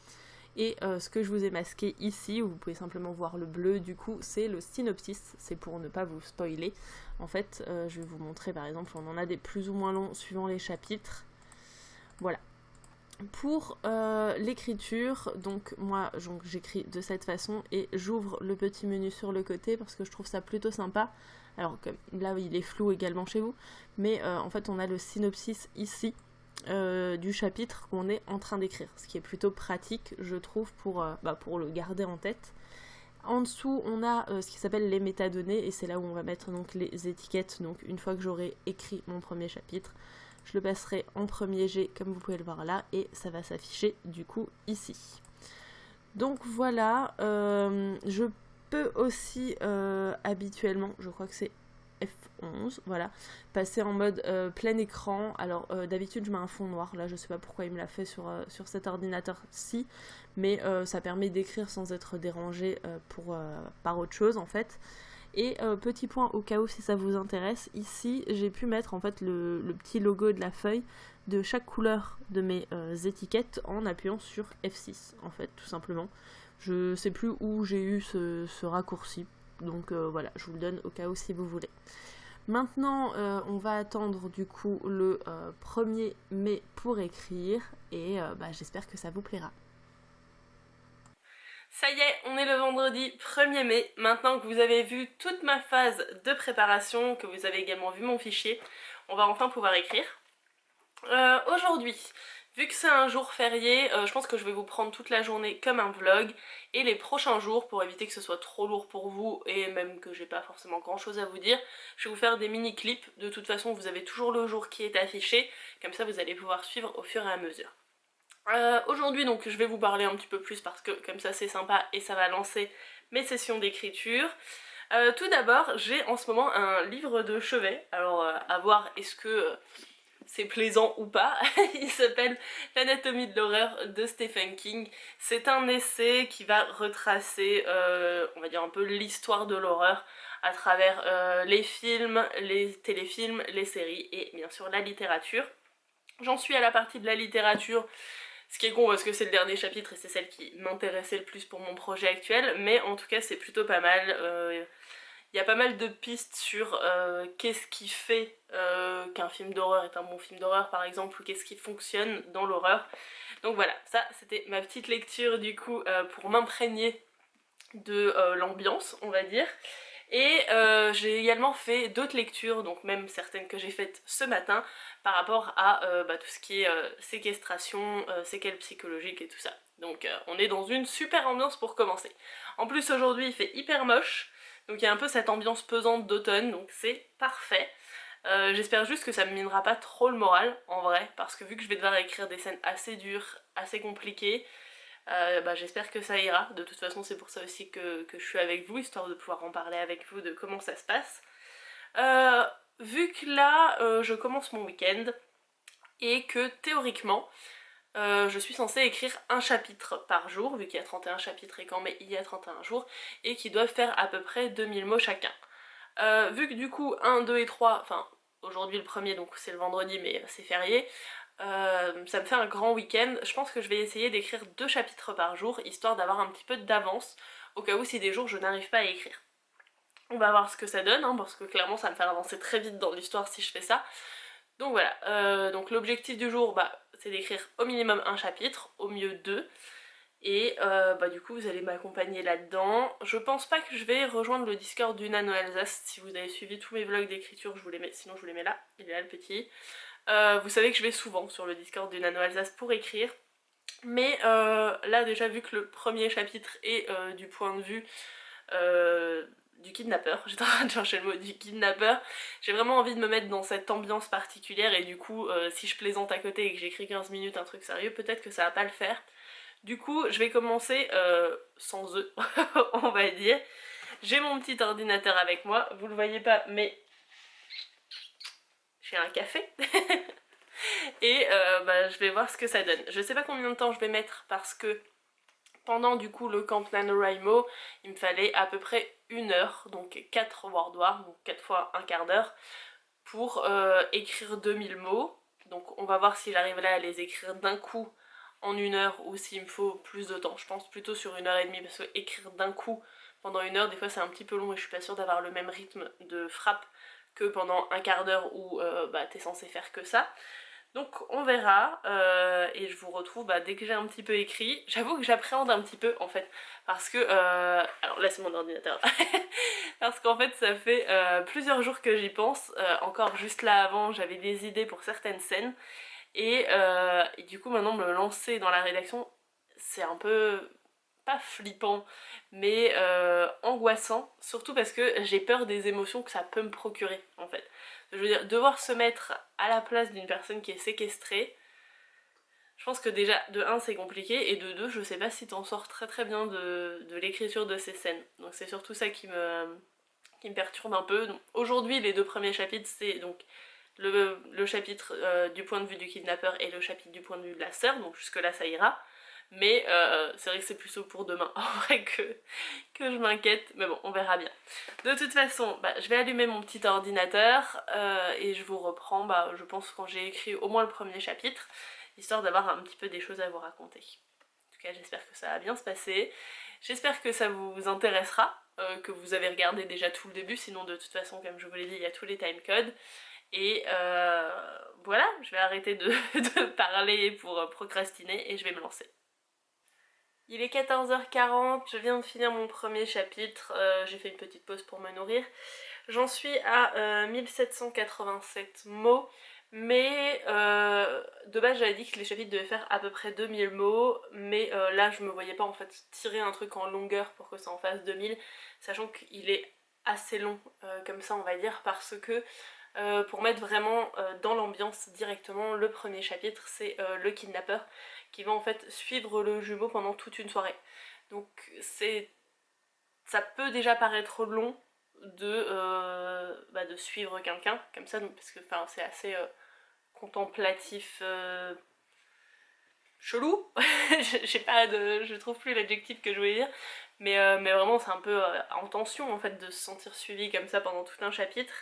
Et ce que je vous ai masqué ici, où vous pouvez simplement voir le bleu du coup, c'est le synopsis, c'est pour ne pas vous spoiler. En fait, je vais vous montrer par exemple, on en a des plus ou moins longs suivant les chapitres. Voilà. Pour l'écriture, donc moi j'écris de cette façon et j'ouvre le petit menu sur le côté parce que je trouve ça plutôt sympa. Alors comme là il est flou également chez vous, mais en fait on a le synopsis ici. Du chapitre qu'on est en train d'écrire, ce qui est plutôt pratique je trouve pour le garder en tête. En dessous on a ce qui s'appelle les métadonnées et c'est là où on va mettre donc les étiquettes. Donc une fois que j'aurai écrit mon premier chapitre, je le passerai en premier jet comme vous pouvez le voir là et ça va s'afficher du coup ici. Donc voilà, je peux aussi habituellement, je crois que c'est F11, voilà, passer en mode plein écran. Alors d'habitude je mets un fond noir, là je sais pas pourquoi il me l'a fait sur cet ordinateur-ci, mais ça permet d'écrire sans être dérangé par autre chose en fait. Et petit point au cas où si ça vous intéresse, ici j'ai pu mettre en fait le petit logo de la feuille de chaque couleur de mes étiquettes en appuyant sur F6 en fait tout simplement. Je sais plus où j'ai eu ce raccourci. Donc voilà, je vous le donne au cas où si vous voulez. Maintenant, on va attendre du coup le 1er mai pour écrire et j'espère que ça vous plaira. Ça y est, on est le vendredi 1er mai. Maintenant que vous avez vu toute ma phase de préparation, que vous avez également vu mon fichier, on va enfin pouvoir écrire. Aujourd'hui, vu que c'est un jour férié, je pense que je vais vous prendre toute la journée comme un vlog et les prochains jours, pour éviter que ce soit trop lourd pour vous et même que j'ai pas forcément grand chose à vous dire, je vais vous faire des mini clips. De toute façon vous avez toujours le jour qui est affiché, comme ça vous allez pouvoir suivre au fur et à mesure. Aujourd'hui donc je vais vous parler un petit peu plus parce que comme ça c'est sympa et ça va lancer mes sessions d'écriture. Tout d'abord j'ai en ce moment un livre de chevet, alors à voir est-ce que c'est plaisant ou pas. Il s'appelle L'anatomie de l'horreur de Stephen King. C'est un essai qui va retracer, on va dire un peu l'histoire de l'horreur à travers les films, les téléfilms, les séries et bien sûr la littérature. J'en suis à la partie de la littérature, ce qui est con parce que c'est le dernier chapitre et c'est celle qui m'intéressait le plus pour mon projet actuel, mais en tout cas c'est plutôt pas mal. Il y a pas mal de pistes sur qu'est-ce qui fait qu'un film d'horreur est un bon film d'horreur par exemple, ou qu'est-ce qui fonctionne dans l'horreur. Donc voilà, ça c'était ma petite lecture du coup pour m'imprégner de l'ambiance on va dire. Et j'ai également fait d'autres lectures, donc même certaines que j'ai faites ce matin, par rapport à tout ce qui est séquestration, séquelles psychologiques et tout ça. Donc on est dans une super ambiance pour commencer. En plus aujourd'hui il fait hyper moche, donc il y a un peu cette ambiance pesante d'automne, donc c'est parfait. J'espère juste que ça me minera pas trop le moral, en vrai, parce que vu que je vais devoir écrire des scènes assez dures, assez compliquées, j'espère que ça ira. De toute façon c'est pour ça aussi que je suis avec vous, histoire de pouvoir en parler avec vous de comment ça se passe. Vu que là je commence mon week-end et que théoriquement je suis censée écrire un chapitre par jour, vu qu'il y a 31 chapitres et qu'en mai il y a 31 jours, et qui doivent faire à peu près 2000 mots chacun. Vu que du coup 1, 2 et 3, enfin aujourd'hui le premier donc c'est le vendredi mais c'est férié, ça me fait un grand week-end. Je pense que je vais essayer d'écrire 2 chapitres par jour, histoire d'avoir un petit peu d'avance, au cas où si des jours je n'arrive pas à écrire. On va voir ce que ça donne, hein, parce que clairement ça va me faire avancer très vite dans l'histoire si je fais ça. Donc voilà, donc l'objectif du jour c'est d'écrire au minimum un chapitre, au mieux 2. Et du coup vous allez m'accompagner là-dedans. Je pense pas que je vais rejoindre le Discord du Nano Alsace. Si vous avez suivi tous mes vlogs d'écriture, je vous les mets, sinon je vous les mets là, il est là le petit. Vous savez que je vais souvent sur le Discord du Nano Alsace pour écrire. Mais là déjà vu que le premier chapitre est du point de vue du kidnappeur, j'étais en train de chercher le mot, du kidnappeur, j'ai vraiment envie de me mettre dans cette ambiance particulière et du coup si je plaisante à côté et que j'écris 15 minutes un truc sérieux, peut-être que ça va pas le faire. Du coup je vais commencer sans eux, on va dire. J'ai mon petit ordinateur avec moi, vous le voyez pas mais j'ai un café. Et bah, je vais voir ce que ça donne. Je sais pas combien de temps je vais mettre parce que pendant du coup le camp NaNoWriMo, il me fallait à peu près 1 heure, donc 4 Word War, donc 4 fois un quart d'heure, pour écrire 2000 mots. Donc on va voir si j'arriverai à les écrire d'un coup en 1 heure ou s'il me faut plus de temps. Je pense plutôt sur 1 heure et demie parce que écrire d'un coup pendant 1 heure, des fois c'est un petit peu long et je suis pas sûre d'avoir le même rythme de frappe que pendant un quart d'heure où bah, t'es censé faire que ça. Donc on verra et je vous retrouve bah, dès que j'ai un petit peu écrit. J'avoue que j'appréhende un petit peu en fait parce que... alors là c'est mon ordinateur. Parce qu'en fait ça fait plusieurs jours que j'y pense. Encore juste là avant j'avais des idées pour certaines scènes et du coup maintenant me lancer dans la rédaction c'est un peu... pas flippant mais angoissant, surtout parce que j'ai peur des émotions que ça peut me procurer en fait. Je veux dire, devoir se mettre à la place d'une personne qui est séquestrée, je pense que déjà, de 1 c'est compliqué, et de 2 je sais pas si t'en sors très bien de l'écriture de ces scènes. Donc c'est surtout ça qui me perturbe un peu. Aujourd'hui les 2 premiers chapitres c'est donc le chapitre du point de vue du kidnappeur et le chapitre du point de vue de la sœur, donc jusque là ça ira. Mais c'est vrai que c'est plutôt pour demain en vrai que je m'inquiète, mais bon on verra bien. De toute façon, bah, je vais allumer mon petit ordinateur et je vous reprends, bah, je pense quand j'ai écrit au moins le premier chapitre, histoire d'avoir un petit peu des choses à vous raconter. En tout cas j'espère que ça va bien se passer, j'espère que ça vous intéressera, que vous avez regardé déjà tout le début, sinon de toute façon comme je vous l'ai dit il y a tous les timecodes. Et voilà, je vais arrêter de parler pour procrastiner et je vais me lancer. Il est 14h40, je viens de finir mon premier chapitre, j'ai fait une petite pause pour me nourrir. J'en suis à 1787 mots, mais de base j'avais dit que les chapitres devaient faire à peu près 2000 mots, mais là je me voyais pas en fait tirer un truc en longueur pour que ça en fasse 2000, sachant qu'il est assez long comme ça on va dire, parce que pour mettre vraiment dans l'ambiance directement, le premier chapitre c'est le kidnappeur qui va en fait suivre le jumeau pendant toute une soirée. Donc ça peut déjà paraître long de suivre quelqu'un comme ça, parce que c'est assez contemplatif, chelou. Je trouve plus l'adjectif que je voulais dire, mais vraiment c'est un peu en tension en fait de se sentir suivi comme ça pendant tout un chapitre.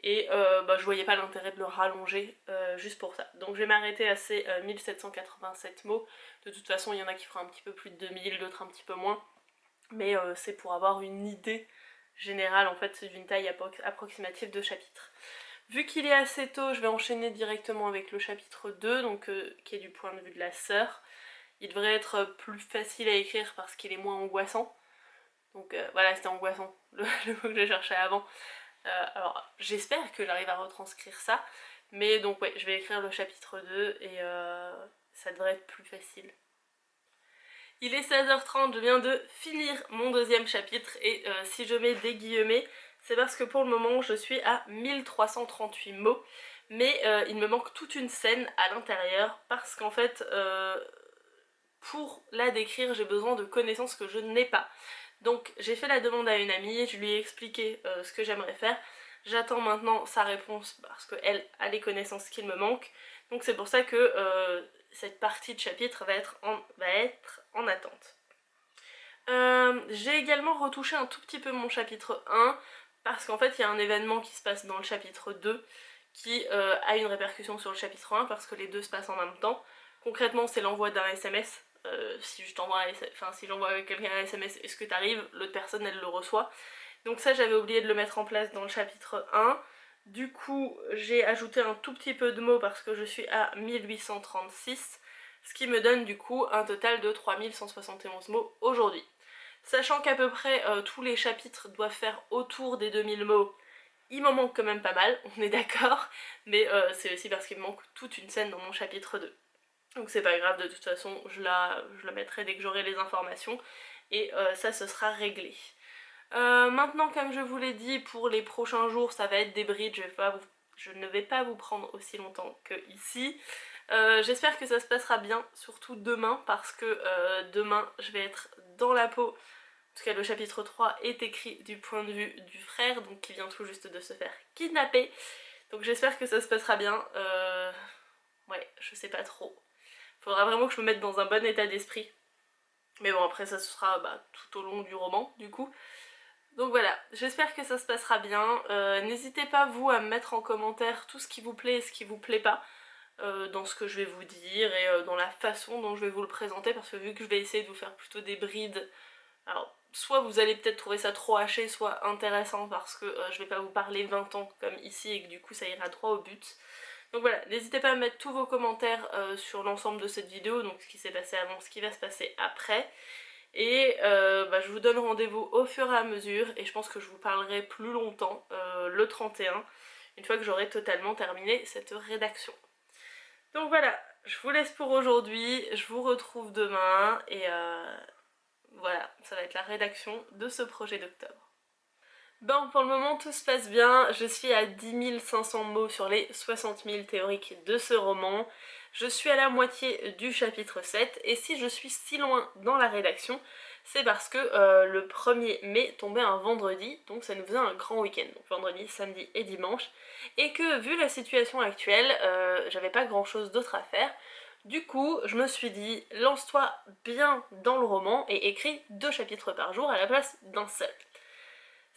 Et bah, je voyais pas l'intérêt de le rallonger juste pour ça. Donc je vais m'arrêter à ces 1787 mots. De toute façon il y en a qui feront un petit peu plus de 2000, d'autres un petit peu moins. Mais c'est pour avoir une idée générale en fait d'une taille approximative de chapitre. Vu qu'il est assez tôt, je vais enchaîner directement avec le chapitre 2, donc qui est du point de vue de la sœur. Il devrait être plus facile à écrire parce qu'il est moins angoissant. Donc voilà, c'était angoissant, le mot que je cherchais avant. Alors j'espère que j'arrive à retranscrire ça, mais donc ouais, je vais écrire le chapitre 2 et ça devrait être plus facile. Il est 16h30, je viens de finir mon deuxième chapitre et si je mets des guillemets, c'est parce que pour le moment je suis à 1338 mots, mais il me manque toute une scène à l'intérieur parce qu'en fait pour la décrire j'ai besoin de connaissances que je n'ai pas. Donc j'ai fait la demande à une amie, je lui ai expliqué ce que j'aimerais faire. J'attends maintenant sa réponse parce qu'elle a les connaissances qu'il me manque. Donc c'est pour ça que cette partie de chapitre va être en attente. J'ai également retouché un tout petit peu mon chapitre 1 parce qu'en fait il y a un événement qui se passe dans le chapitre 2 qui a une répercussion sur le chapitre 1 parce que les deux se passent en même temps. Concrètement c'est l'envoi d'un SMS. Si j'envoie à quelqu'un un SMS, est-ce que t'arrives, l'autre personne elle le reçoit. Donc ça j'avais oublié de le mettre en place dans le chapitre 1. Du coup j'ai ajouté un tout petit peu de mots parce que je suis à 1836, ce qui me donne du coup un total de 3171 mots aujourd'hui. Sachant qu'à peu près tous les chapitres doivent faire autour des 2000 mots, il m'en manque quand même pas mal, on est d'accord, mais c'est aussi parce qu'il me manque toute une scène dans mon chapitre 2. Donc c'est pas grave, de toute façon je la mettrai dès que j'aurai les informations et ça ce sera réglé. Maintenant, comme je vous l'ai dit, pour les prochains jours ça va être des brides, je ne vais pas vous prendre aussi longtemps que ici. J'espère que ça se passera bien, surtout demain, parce que demain je vais être dans la peau. En tout cas le chapitre 3 est écrit du point de vue du frère, donc qui vient tout juste de se faire kidnapper. Donc j'espère que ça se passera bien. Ouais, je sais pas trop. Faudra vraiment que je me mette dans un bon état d'esprit. Mais bon, après ça se sera tout au long du roman du coup. Donc voilà, j'espère que ça se passera bien. N'hésitez pas vous à me mettre en commentaire tout ce qui vous plaît et ce qui vous plaît pas dans ce que je vais vous dire et dans la façon dont je vais vous le présenter, parce que vu que je vais essayer de vous faire plutôt des brides, alors soit vous allez peut-être trouver ça trop haché, soit intéressant parce que je vais pas vous parler 20 ans comme ici et que du coup ça ira droit au but. Donc voilà, n'hésitez pas à mettre tous vos commentaires sur l'ensemble de cette vidéo, donc ce qui s'est passé avant, ce qui va se passer après. Et je vous donne rendez-vous au fur et à mesure et je pense que je vous parlerai plus longtemps le 31, une fois que j'aurai totalement terminé cette rédaction. Donc voilà, je vous laisse pour aujourd'hui, je vous retrouve demain et voilà, ça va être la rédaction de ce projet d'octobre. Bon, pour le moment tout se passe bien, je suis à 10 500 mots sur les 60 000 théoriques de ce roman. Je suis à la moitié du chapitre 7 et si je suis si loin dans la rédaction, c'est parce que le 1er mai tombait un vendredi, donc ça nous faisait un grand week-end, donc vendredi, samedi et dimanche, et que vu la situation actuelle, j'avais pas grand chose d'autre à faire. Du coup, je me suis dit, lance-toi bien dans le roman et écris 2 chapitres par jour à la place d'un seul.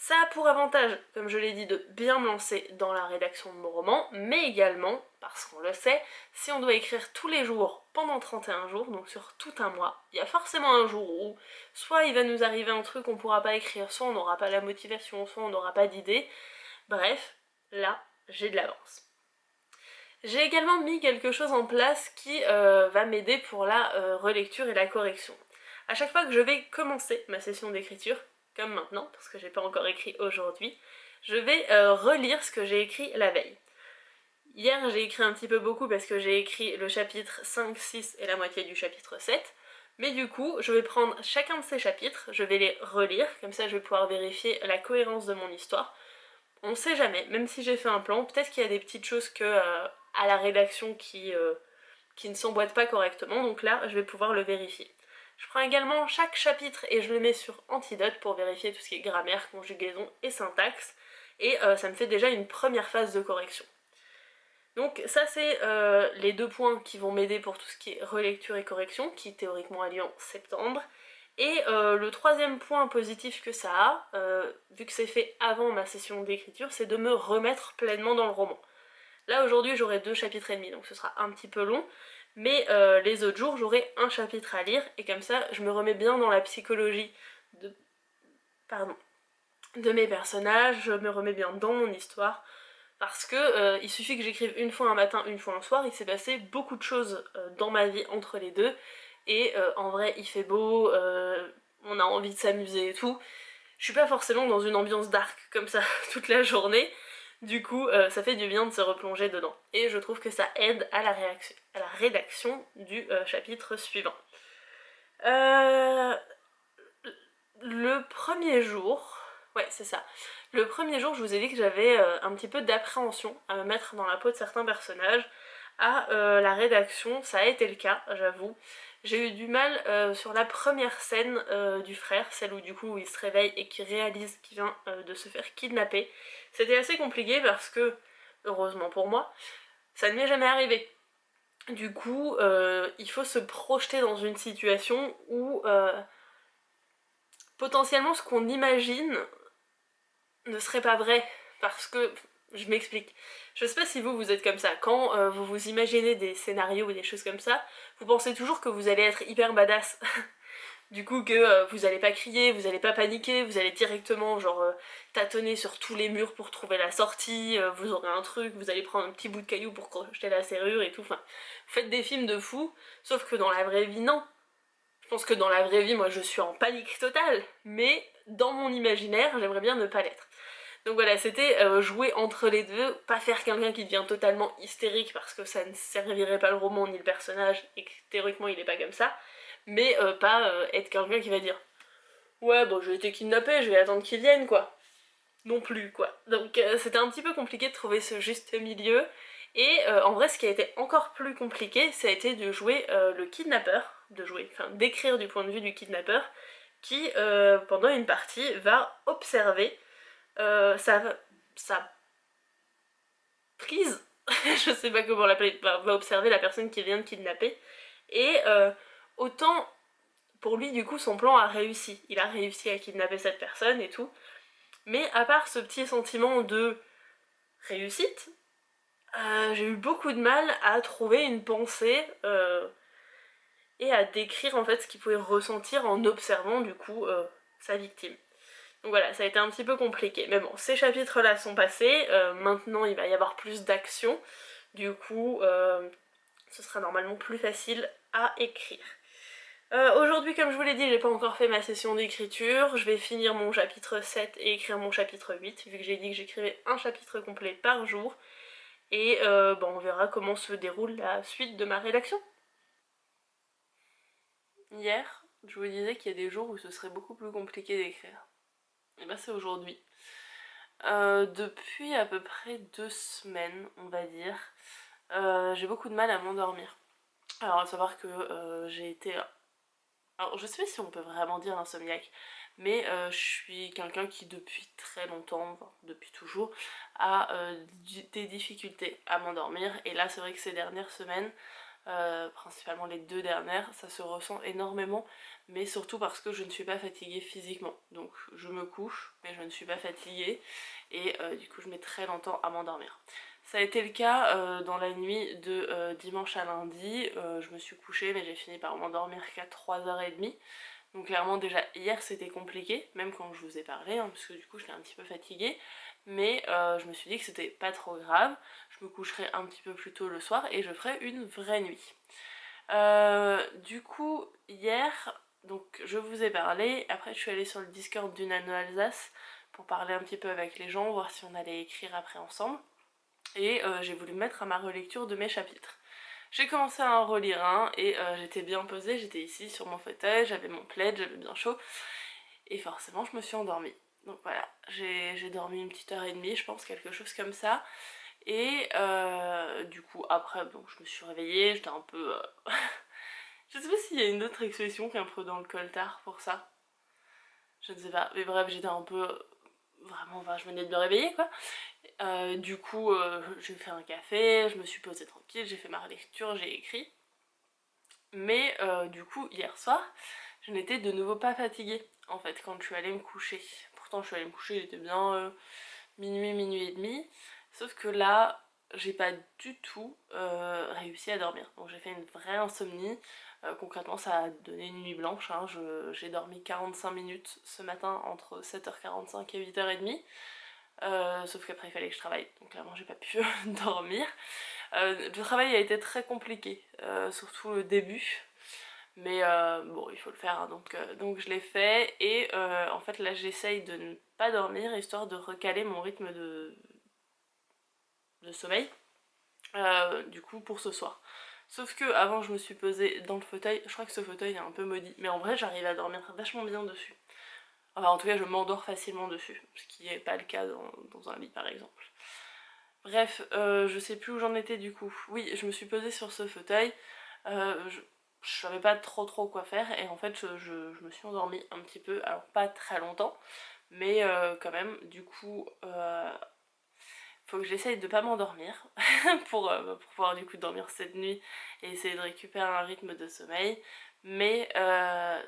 Ça a pour avantage, comme je l'ai dit, de bien me lancer dans la rédaction de mon roman, mais également, parce qu'on le sait, si on doit écrire tous les jours pendant 31 jours, donc sur tout un mois, il y a forcément un jour où soit il va nous arriver un truc qu'on pourra pas écrire, soit on n'aura pas la motivation, soit on n'aura pas d'idée. Bref, là, j'ai de l'avance. J'ai également mis quelque chose en place qui va m'aider pour la relecture et la correction. À chaque fois que je vais commencer ma session d'écriture, comme maintenant, parce que j'ai pas encore écrit aujourd'hui, je vais relire ce que j'ai écrit la veille. Hier j'ai écrit un petit peu beaucoup parce que j'ai écrit le chapitre 5, 6 et la moitié du chapitre 7, mais du coup je vais prendre chacun de ces chapitres, je vais les relire, comme ça je vais pouvoir vérifier la cohérence de mon histoire. On sait jamais, même si j'ai fait un plan, peut-être qu'il y a des petites choses à la rédaction qui ne s'emboîtent pas correctement, donc là je vais pouvoir le vérifier. Je prends également chaque chapitre et je le mets sur Antidote pour vérifier tout ce qui est grammaire, conjugaison et syntaxe, et ça me fait déjà une première phase de correction. Donc ça c'est les 2 points qui vont m'aider pour tout ce qui est relecture et correction, qui théoriquement a lieu en septembre. Et le 3e point positif que ça a, vu que c'est fait avant ma session d'écriture, c'est de me remettre pleinement dans le roman. Là aujourd'hui j'aurai 2 chapitres et demi, donc ce sera un petit peu long, mais les autres jours j'aurai un chapitre à lire, et comme ça je me remets bien dans la psychologie de mes personnages, je me remets bien dans mon histoire, parce que il suffit que j'écrive une fois un matin, une fois un soir, il s'est passé beaucoup de choses dans ma vie entre les deux, et en vrai il fait beau, on a envie de s'amuser et tout. Je suis pas forcément dans une ambiance dark comme ça toute la journée, du coup ça fait du bien de se replonger dedans. Et je trouve que ça aide à la rédaction du chapitre suivant. Le premier jour, ouais c'est ça, le premier jour je vous ai dit que j'avais un petit peu d'appréhension à me mettre dans la peau de certains personnages. À la rédaction, ça a été le cas, j'avoue. J'ai eu du mal sur la première scène du frère, celle où du coup il se réveille et qu'il réalise qu'il vient de se faire kidnapper. C'était assez compliqué parce que, heureusement pour moi, ça ne m'est jamais arrivé. Du coup, il faut se projeter dans une situation où potentiellement ce qu'on imagine ne serait pas vrai, parce que, je m'explique, je sais pas si vous êtes comme ça, quand vous vous imaginez des scénarios ou des choses comme ça, vous pensez toujours que vous allez être hyper badass, du coup que vous allez pas crier, vous allez pas paniquer, vous allez directement genre tâtonner sur tous les murs pour trouver la sortie, vous aurez un truc, vous allez prendre un petit bout de caillou pour crocheter la serrure et tout, enfin, vous faites des films de fous, sauf que dans la vraie vie non. Je pense que dans la vraie vie, moi je suis en panique totale, mais dans mon imaginaire, j'aimerais bien ne pas l'être. Donc voilà, c'était jouer entre les deux, pas faire quelqu'un qui devient totalement hystérique parce que ça ne servirait pas le roman ni le personnage et que théoriquement il est pas comme ça, mais pas être quelqu'un qui va dire ouais bon j'ai été kidnappée, je vais attendre qu'il vienne quoi. Non plus quoi. Donc c'était un petit peu compliqué de trouver ce juste milieu, et en vrai ce qui a été encore plus compliqué ça a été de jouer le kidnappeur, d'écrire du point de vue du kidnappeur qui pendant une partie va observer sa prise, je sais pas comment l'appeler, va observer la personne qui vient de kidnapper, et autant pour lui du coup son plan a réussi, il a réussi à kidnapper cette personne et tout, mais à part ce petit sentiment de réussite, j'ai eu beaucoup de mal à trouver une pensée et à décrire en fait ce qu'il pouvait ressentir en observant du coup sa victime. Donc voilà, ça a été un petit peu compliqué. Mais bon, ces chapitres-là sont passés, maintenant il va y avoir plus d'action, du coup ce sera normalement plus facile à écrire. Aujourd'hui, comme je vous l'ai dit, j'ai pas encore fait ma session d'écriture, je vais finir mon chapitre 7 et écrire mon chapitre 8, vu que j'ai dit que j'écrivais un chapitre complet par jour, et bon, on verra comment se déroule la suite de ma rédaction. Hier, je vous disais qu'il y a des jours où ce serait beaucoup plus compliqué d'écrire. Et ben c'est aujourd'hui. Depuis à peu près 2 semaines, on va dire, j'ai beaucoup de mal à m'endormir. Alors à savoir que j'ai été... Alors je sais pas si on peut vraiment dire insomniaque, mais je suis quelqu'un qui depuis très longtemps, enfin, depuis toujours, a des difficultés à m'endormir. Et là c'est vrai que ces dernières semaines, principalement les 2 dernières, ça se ressent énormément, mais surtout parce que je ne suis pas fatiguée physiquement. Donc je me couche, mais je ne suis pas fatiguée, et du coup je mets très longtemps à m'endormir. Ça a été le cas dans la nuit de dimanche à lundi, je me suis couchée mais j'ai fini par m'endormir qu'à 3h30. Donc clairement déjà hier c'était compliqué, même quand je vous ai parlé, hein, parce que du coup j'étais un petit peu fatiguée, mais je me suis dit que c'était pas trop grave, je me coucherai un petit peu plus tôt le soir et je ferai une vraie nuit. Du coup hier, donc je vous ai parlé, après je suis allée sur le Discord du Nano Alsace pour parler un petit peu avec les gens, voir si on allait écrire après ensemble, et j'ai voulu me mettre à ma relecture de mes chapitres. J'ai commencé à en relire un et j'étais bien posée, j'étais ici sur mon fauteuil, j'avais mon plaid, j'avais bien chaud, et forcément je me suis endormie. Donc voilà, j'ai dormi une petite heure et demie, je pense, quelque chose comme ça. Et du coup après bon, je me suis réveillée, j'étais un peu... je sais pas s'il y a une autre expression qu'un peu dans le coltard pour ça. Je ne sais pas, mais bref, j'étais un peu... Vraiment, enfin, je venais de me réveiller quoi. Du coup, j'ai fait un café, je me suis posée tranquille, j'ai fait ma lecture, j'ai écrit. Mais du coup, hier soir, je n'étais de nouveau pas fatiguée, en fait, quand je suis allée me coucher. Pourtant, je suis allée me coucher, il était bien minuit, minuit et demi. Sauf que là, j'ai pas du tout réussi à dormir. Donc j'ai fait une vraie insomnie. Concrètement, ça a donné une nuit blanche, hein. J'ai dormi 45 minutes ce matin entre 7h45 et 8h30. Sauf qu'après il fallait que je travaille, donc clairement j'ai pas pu dormir. Le travail a été très compliqué, surtout le début. Mais bon, il faut le faire, hein, donc je l'ai fait, et en fait là j'essaye de ne pas dormir, histoire de recaler mon rythme de sommeil, du coup pour ce soir. Sauf que avant je me suis posée dans le fauteuil, je crois que ce fauteuil est un peu maudit, mais en vrai j'arrive à dormir vachement bien dessus. Enfin en tout cas je m'endors facilement dessus, ce qui n'est pas le cas dans un lit par exemple. Bref, je sais plus où j'en étais du coup. Oui, je me suis posée sur ce fauteuil, je savais pas trop quoi faire, et en fait je me suis endormie un petit peu, alors pas très longtemps, mais quand même, du coup faut que j'essaye de pas m'endormir pour pouvoir du coup dormir cette nuit et essayer de récupérer un rythme de sommeil. Mais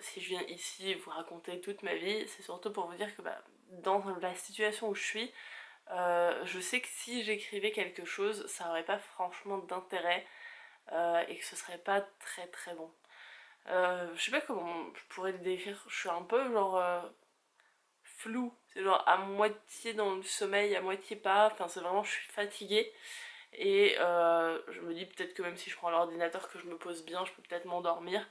si je viens ici vous raconter toute ma vie, c'est surtout pour vous dire que dans la situation où je suis, je sais que si j'écrivais quelque chose, ça aurait pas franchement d'intérêt, et que ce serait pas très bon. Je sais pas comment je pourrais le décrire, je suis un peu genre floue, c'est genre à moitié dans le sommeil, à moitié pas, enfin c'est vraiment, je suis fatiguée, et je me dis peut-être que même si je prends l'ordinateur, que je me pose bien, je peux peut-être m'endormir.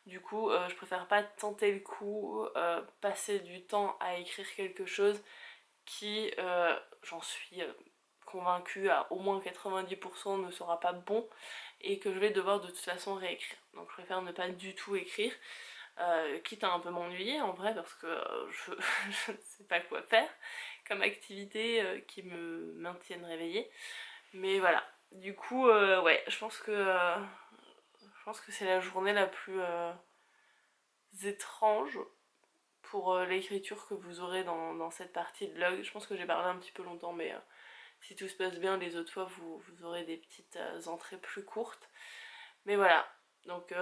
Du coup je préfère pas tenter le coup, passer du temps à écrire quelque chose qui, j'en suis convaincue à au moins 90%, ne sera pas bon et que je vais devoir de toute façon réécrire. Donc je préfère ne pas du tout écrire, quitte à un peu m'ennuyer en vrai parce que je ne sais pas quoi faire comme activité qui me maintienne réveillée. Mais voilà, du coup ouais, je pense que c'est la journée la plus étrange pour l'écriture que vous aurez dans cette partie de log. Je pense que j'ai parlé un petit peu longtemps, mais si tout se passe bien, les autres fois vous aurez des petites entrées plus courtes. Mais voilà, donc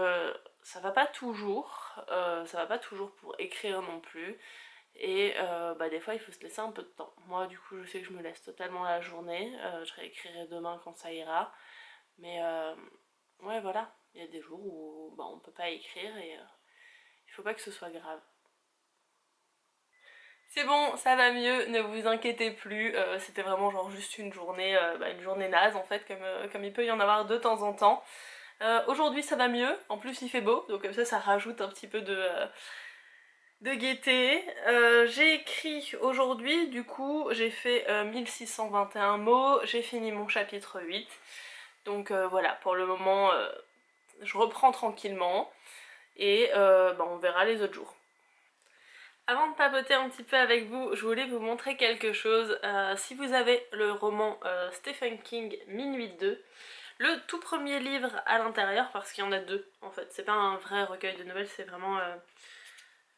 ça va pas toujours, pour écrire non plus. Et bah, des fois il faut se laisser un peu de temps. Moi du coup je sais que je me laisse totalement la journée, je réécrirai demain quand ça ira. Mais ouais voilà, il y a des jours où bah, on peut pas écrire et il faut pas que ce soit grave. C'est bon, ça va mieux, ne vous inquiétez plus, c'était vraiment genre juste une journée, une journée naze en fait, comme il peut y en avoir de temps en temps. Aujourd'hui ça va mieux, en plus il fait beau, donc comme ça rajoute un petit peu de gaieté. J'ai écrit aujourd'hui, du coup j'ai fait 1621 mots, j'ai fini mon chapitre 8. Donc voilà, pour le moment je reprends tranquillement et bah, on verra les autres jours. Avant de papoter un petit peu avec vous, je voulais vous montrer quelque chose. Si vous avez le roman Stephen King Minuit 2, le tout premier livre à l'intérieur, parce qu'il y en a deux en fait, c'est pas un vrai recueil de nouvelles, c'est vraiment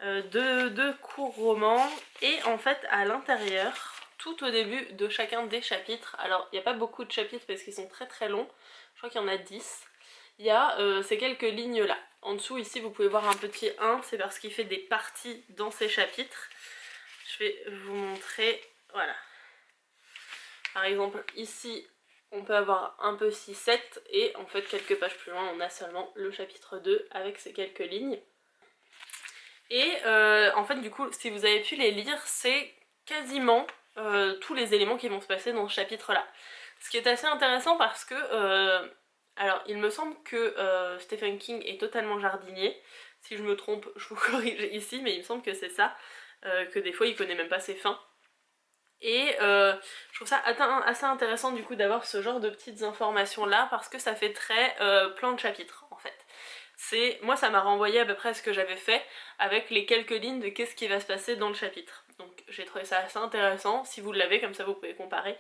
deux courts romans, et en fait à l'intérieur, tout au début de chacun des chapitres, alors il n'y a pas beaucoup de chapitres parce qu'ils sont très très longs, je crois qu'il y en a 10, il y a ces quelques lignes là. En dessous ici vous pouvez voir un petit 1, c'est parce qu'il fait des parties dans ces chapitres. Je vais vous montrer, voilà. Par exemple ici on peut avoir un peu 6-7 et en fait quelques pages plus loin on a seulement le chapitre 2 avec ces quelques lignes. Et en fait du coup si vous avez pu les lire, c'est quasiment tous les éléments qui vont se passer dans ce chapitre là. Ce qui est assez intéressant parce que alors il me semble que Stephen King est totalement jardinier. Si je me trompe je vous corrige ici, mais il me semble que c'est ça, que des fois il connaît même pas ses fins. Et je trouve ça assez intéressant du coup d'avoir ce genre de petites informations là parce que ça fait très plan de chapitre en fait. Moi ça m'a renvoyé à peu près à ce que j'avais fait avec les quelques lignes de qu'est-ce qui va se passer dans le chapitre. Donc j'ai trouvé ça assez intéressant, si vous l'avez comme ça vous pouvez comparer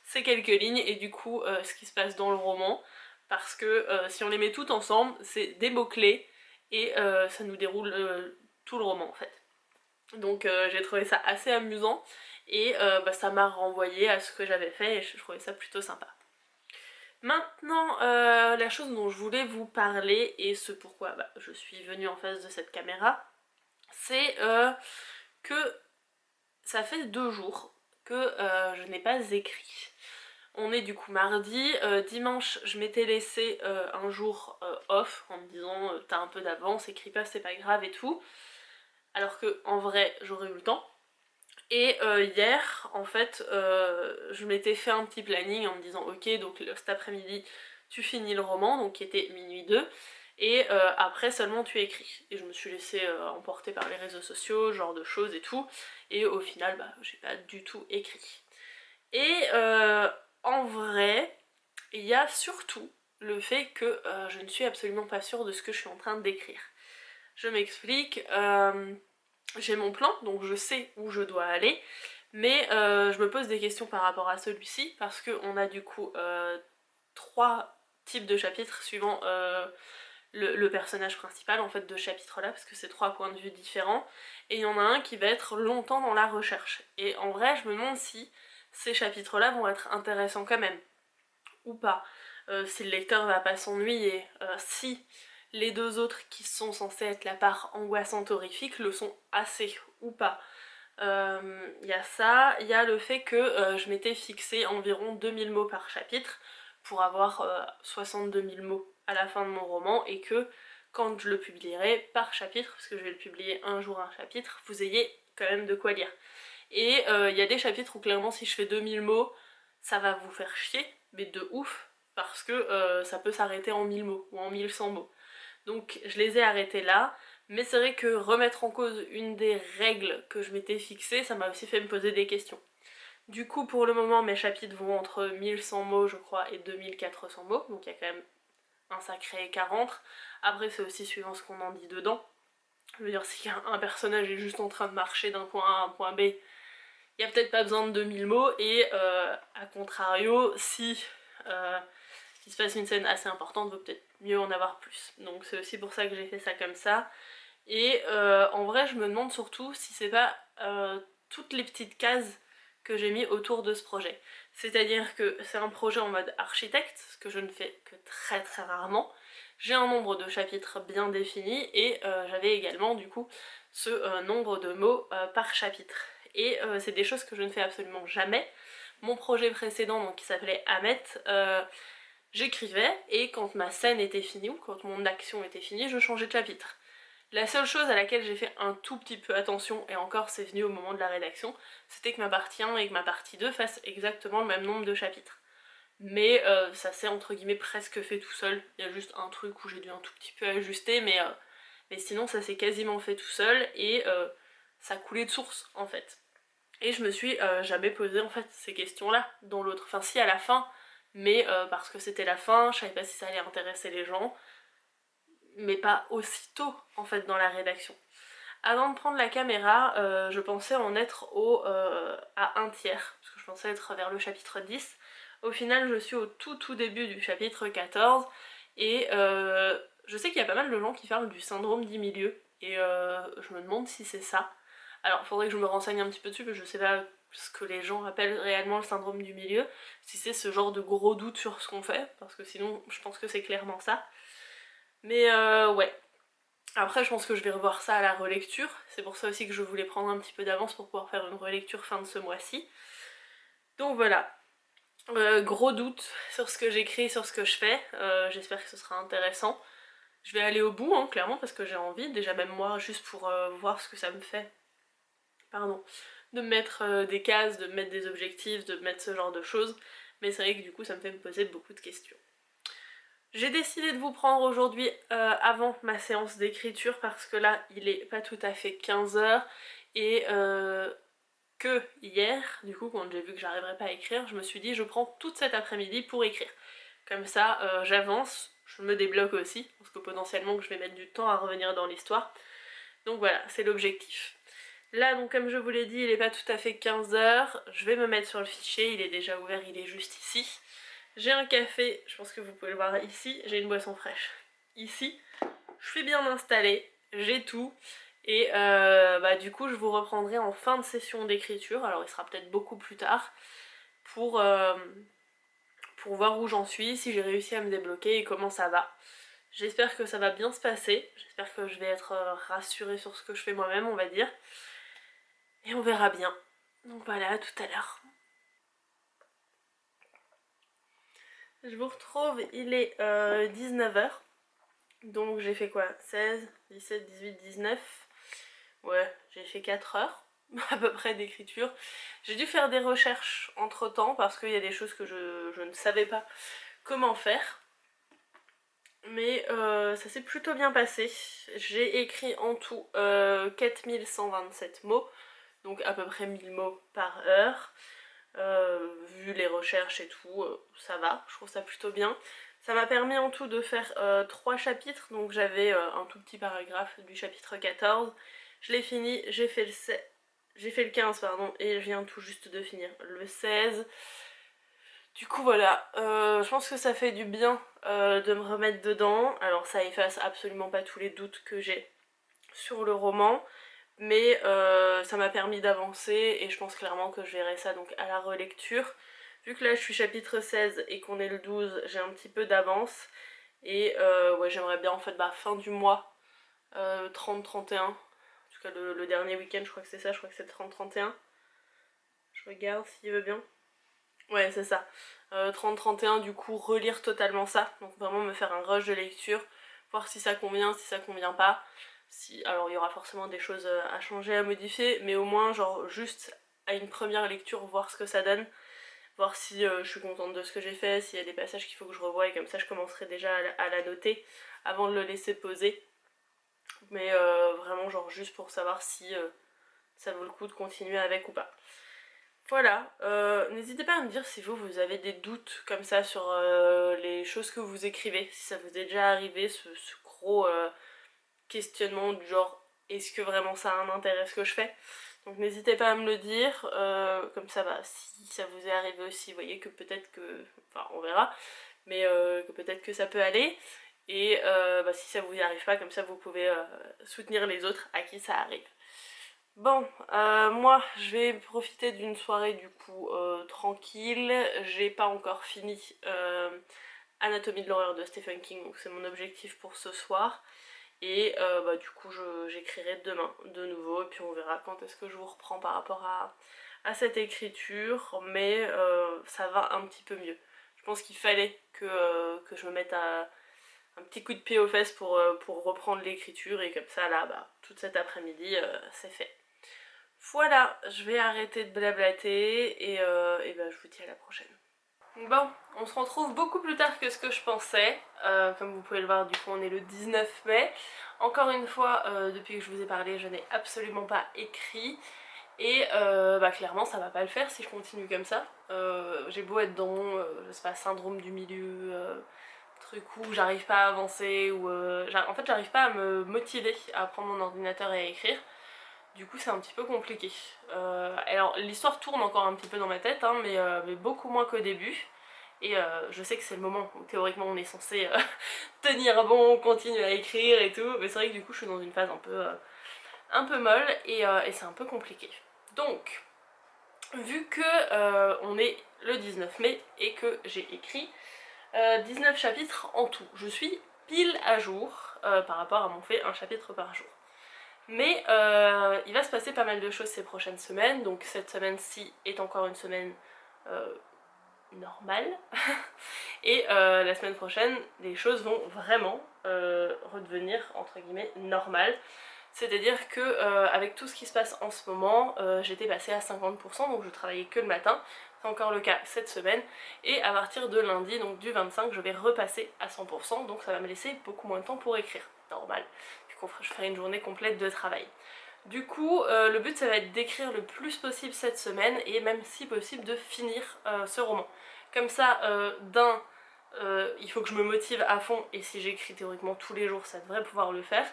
ces quelques lignes et du coup ce qui se passe dans le roman, parce que si on les met toutes ensemble c'est des mots-clés et ça nous déroule tout le roman en fait. Donc j'ai trouvé ça assez amusant et bah, ça m'a renvoyé à ce que j'avais fait et je trouvais ça plutôt sympa. Maintenant, la chose dont je voulais vous parler et ce pourquoi bah, je suis venue en face de cette caméra, c'est que ça fait 2 jours que je n'ai pas écrit. On est du coup mardi, dimanche je m'étais laissé un jour off en me disant t'as un peu d'avance, écris pas c'est pas grave et tout. Alors que en vrai j'aurais eu le temps. Et hier en fait je m'étais fait un petit planning en me disant ok donc cet après-midi tu finis le roman, donc qui était minuit 2, et après seulement tu écris. Et je me suis laissée emporter par les réseaux sociaux, ce genre de choses et tout, et au final bah j'ai pas du tout écrit. Et en vrai il y a surtout le fait que je ne suis absolument pas sûre de ce que je suis en train d'écrire. Je m'explique, j'ai mon plan, donc je sais où je dois aller, mais je me pose des questions par rapport à celui-ci, parce qu'on a du coup 3 types de chapitres suivant le personnage principal en fait de ce chapitre là, parce que c'est 3 points de vue différents, et il y en a un qui va être longtemps dans la recherche. Et en vrai je me demande si ces chapitres là vont être intéressants quand même, ou pas, si le lecteur va pas s'ennuyer, si les 2 autres qui sont censés être la part angoissante horrifique le sont assez ou pas. Il y a ça, il y a le fait que je m'étais fixé environ 2000 mots par chapitre pour avoir 62 000 mots à la fin de mon roman, et que quand je le publierai par chapitre, parce que je vais le publier un jour un chapitre, vous ayez quand même de quoi lire. Et il y a des chapitres où clairement si je fais 2000 mots, ça va vous faire chier, mais de ouf, parce que ça peut s'arrêter en 1000 mots ou en 1100 mots. Donc je les ai arrêtés là, mais c'est vrai que remettre en cause une des règles que je m'étais fixée, ça m'a aussi fait me poser des questions. Du coup pour le moment mes chapitres vont entre 1100 mots je crois et 2400 mots, donc il y a quand même un sacré écart entre. Après c'est aussi suivant ce qu'on en dit dedans. Je veux dire, si un personnage est juste en train de marcher d'un point A à un point B, il n'y a peut-être pas besoin de 2000 mots, et à contrario, si il se passe une scène assez importante, vaut peut-être mieux en avoir plus. Donc c'est aussi pour ça que j'ai fait ça comme ça. Et en vrai, je me demande surtout si c'est pas toutes les petites cases que j'ai mis autour de ce projet. C'est-à-dire que c'est un projet en mode architecte, ce que je ne fais que très très rarement. J'ai un nombre de chapitres bien défini et j'avais également du coup ce nombre de mots par chapitre. Et c'est des choses que je ne fais absolument jamais. Mon projet précédent, donc, qui s'appelait Ahmet, j'écrivais et quand ma scène était finie ou quand mon action était finie, je changeais de chapitre. La seule chose à laquelle j'ai fait un tout petit peu attention, et encore c'est venu au moment de la rédaction, c'était que ma partie 1 et que ma partie 2 fassent exactement le même nombre de chapitres. Mais ça s'est entre guillemets presque fait tout seul, il y a juste un truc où j'ai dû un tout petit peu ajuster, mais sinon ça s'est quasiment fait tout seul, et ça coulait de source en fait. Et je me suis jamais posé en fait ces questions-là dans l'autre, enfin si à la fin, mais parce que c'était la fin, je savais pas si ça allait intéresser les gens, mais pas aussitôt en fait dans la rédaction. Avant de prendre la caméra, je pensais en être à un tiers, parce que je pensais être vers le chapitre 10. Au final, je suis au tout début du chapitre 14, et je sais qu'il y a pas mal de gens qui parlent du syndrome du milieu, et je me demande si c'est ça. Alors, il faudrait que je me renseigne un petit peu dessus, parce que je sais pas ce que les gens appellent réellement le syndrome du milieu, si c'est ce genre de gros doute sur ce qu'on fait, parce que sinon, je pense que c'est clairement ça. Mais ouais. Après je pense que je vais revoir ça à la relecture, c'est pour ça aussi que je voulais prendre un petit peu d'avance pour pouvoir faire une relecture fin de ce mois-ci. Donc voilà, gros doute sur ce que j'écris, sur ce que je fais, j'espère que ce sera intéressant. Je vais aller au bout, hein, clairement, parce que j'ai envie, déjà même moi, juste pour voir ce que ça me fait, pardon, de me mettre des cases, de me mettre des objectifs, de me mettre ce genre de choses, mais c'est vrai que du coup ça me fait me poser beaucoup de questions. J'ai décidé de vous prendre aujourd'hui avant ma séance d'écriture parce que là il est pas tout à fait 15 h et que hier, du coup quand j'ai vu que j'arriverais pas à écrire, je me suis dit je prends toute cet après-midi pour écrire. Comme ça j'avance, je me débloque aussi, parce que potentiellement que je vais mettre du temps à revenir dans l'histoire. Donc voilà, c'est l'objectif. Là donc comme je vous l'ai dit, il est pas tout à fait 15 h, je vais me mettre sur le fichier, il est déjà ouvert, il est juste ici. J'ai un café, je pense que vous pouvez le voir ici, j'ai une boisson fraîche. Ici, je suis bien installée, j'ai tout, et du coup je vous reprendrai en fin de session d'écriture, alors il sera peut-être beaucoup plus tard, pour voir où j'en suis, si j'ai réussi à me débloquer et comment ça va. J'espère que ça va bien se passer, j'espère que je vais être rassurée sur ce que je fais moi-même, on va dire, et on verra bien. Donc voilà, à tout à l'heure. Je vous retrouve, il est 19 h. Donc j'ai fait quoi? 16, 17, 18, 19. Ouais, j'ai fait 4 heures à peu près d'écriture. J'ai dû faire des recherches entre temps parce qu'il y a des choses que je ne savais pas comment faire. Mais ça s'est plutôt bien passé. J'ai écrit en tout 4127 mots, donc à peu près 1000 mots par heure. Vu les recherches et tout, ça va, je trouve ça plutôt bien. Ça m'a permis en tout de faire 3 chapitres, donc j'avais un tout petit paragraphe du chapitre 14. Je l'ai fini, j'ai fait le 15 pardon, et je viens tout juste de finir le 16. Du coup voilà, je pense que ça fait du bien de me remettre dedans. Alors ça efface absolument pas tous les doutes que j'ai sur le roman, mais ça m'a permis d'avancer et je pense clairement que je verrai ça donc à la relecture. Vu que là je suis chapitre 16 et qu'on est le 12, j'ai un petit peu d'avance et ouais, j'aimerais bien en fait fin du mois 30-31, en tout cas le dernier week-end je crois que c'est ça, je crois que c'est 30-31. Je regarde s'il veut bien. Ouais c'est ça, 30-31 du coup relire totalement ça, donc vraiment me faire un rush de lecture, voir si ça convient, si ça convient pas. Si, alors il y aura forcément des choses à changer, à modifier, mais au moins genre juste à une première lecture voir ce que ça donne, voir si je suis contente de ce que j'ai fait, s'il y a des passages qu'il faut que je revoie et comme ça je commencerai déjà à la noter avant de le laisser poser. Mais vraiment genre juste pour savoir si ça vaut le coup de continuer avec ou pas. Voilà, n'hésitez pas à me dire si vous avez des doutes comme ça sur les choses que vous écrivez, si ça vous est déjà arrivé, ce gros questionnement du genre est-ce que vraiment ça a un intérêt ce que je fais. Donc n'hésitez pas à me le dire, comme ça bah, si ça vous est arrivé aussi, vous voyez que peut-être que, enfin on verra, mais que peut-être que ça peut aller, et bah, si ça vous y arrive pas, comme ça vous pouvez soutenir les autres à qui ça arrive. Bon, moi je vais profiter d'une soirée du coup tranquille, j'ai pas encore fini Anatomie de l'horreur de Stephen King, donc c'est mon objectif pour ce soir. Et bah, du coup j'écrirai demain de nouveau, et puis on verra quand est-ce que je vous reprends par rapport à cette écriture, mais ça va un petit peu mieux. Je pense qu'il fallait que je me mette un petit coup de pied aux fesses pour reprendre l'écriture, et comme ça là, bah, toute cet après-midi, c'est fait. Voilà, je vais arrêter de blablater, et bah, je vous dis à la prochaine. Bon, on se retrouve beaucoup plus tard que ce que je pensais. Comme vous pouvez le voir, du coup on est le 19 mai. Encore une fois, depuis que je vous ai parlé, je n'ai absolument pas écrit. Et bah clairement ça va pas le faire si je continue comme ça. J'ai beau être dans mon, je sais pas, syndrome du milieu, truc où j'arrive pas à avancer, ou en fait j'arrive pas à me motiver à prendre mon ordinateur et à écrire. Du coup c'est un petit peu compliqué. Alors l'histoire tourne encore un petit peu dans ma tête, hein, mais beaucoup moins qu'au début. Et je sais que c'est le moment où théoriquement on est censé tenir bon, continuer à écrire et tout, mais c'est vrai que du coup je suis dans une phase un peu molle, et c'est un peu compliqué. Donc, vu que on est le 19 mai et que j'ai écrit 19 chapitres en tout, je suis pile à jour par rapport à mon fait un chapitre par jour. Mais il va se passer pas mal de choses ces prochaines semaines, donc cette semaine-ci est encore une semaine euh, normale. Et la semaine prochaine, les choses vont vraiment redevenir entre guillemets normales. C'est-à-dire que avec tout ce qui se passe en ce moment, j'étais passée à 50%, donc je travaillais que le matin. C'est encore le cas cette semaine. Et à partir de lundi, donc du 25, je vais repasser à 100%, donc ça va me laisser beaucoup moins de temps pour écrire. Normal, puisque je ferai une journée complète de travail. Du coup, le but ça va être d'écrire le plus possible cette semaine, et même si possible de finir ce roman. Comme ça, il faut que je me motive à fond, et si j'écris théoriquement tous les jours, ça devrait pouvoir le faire.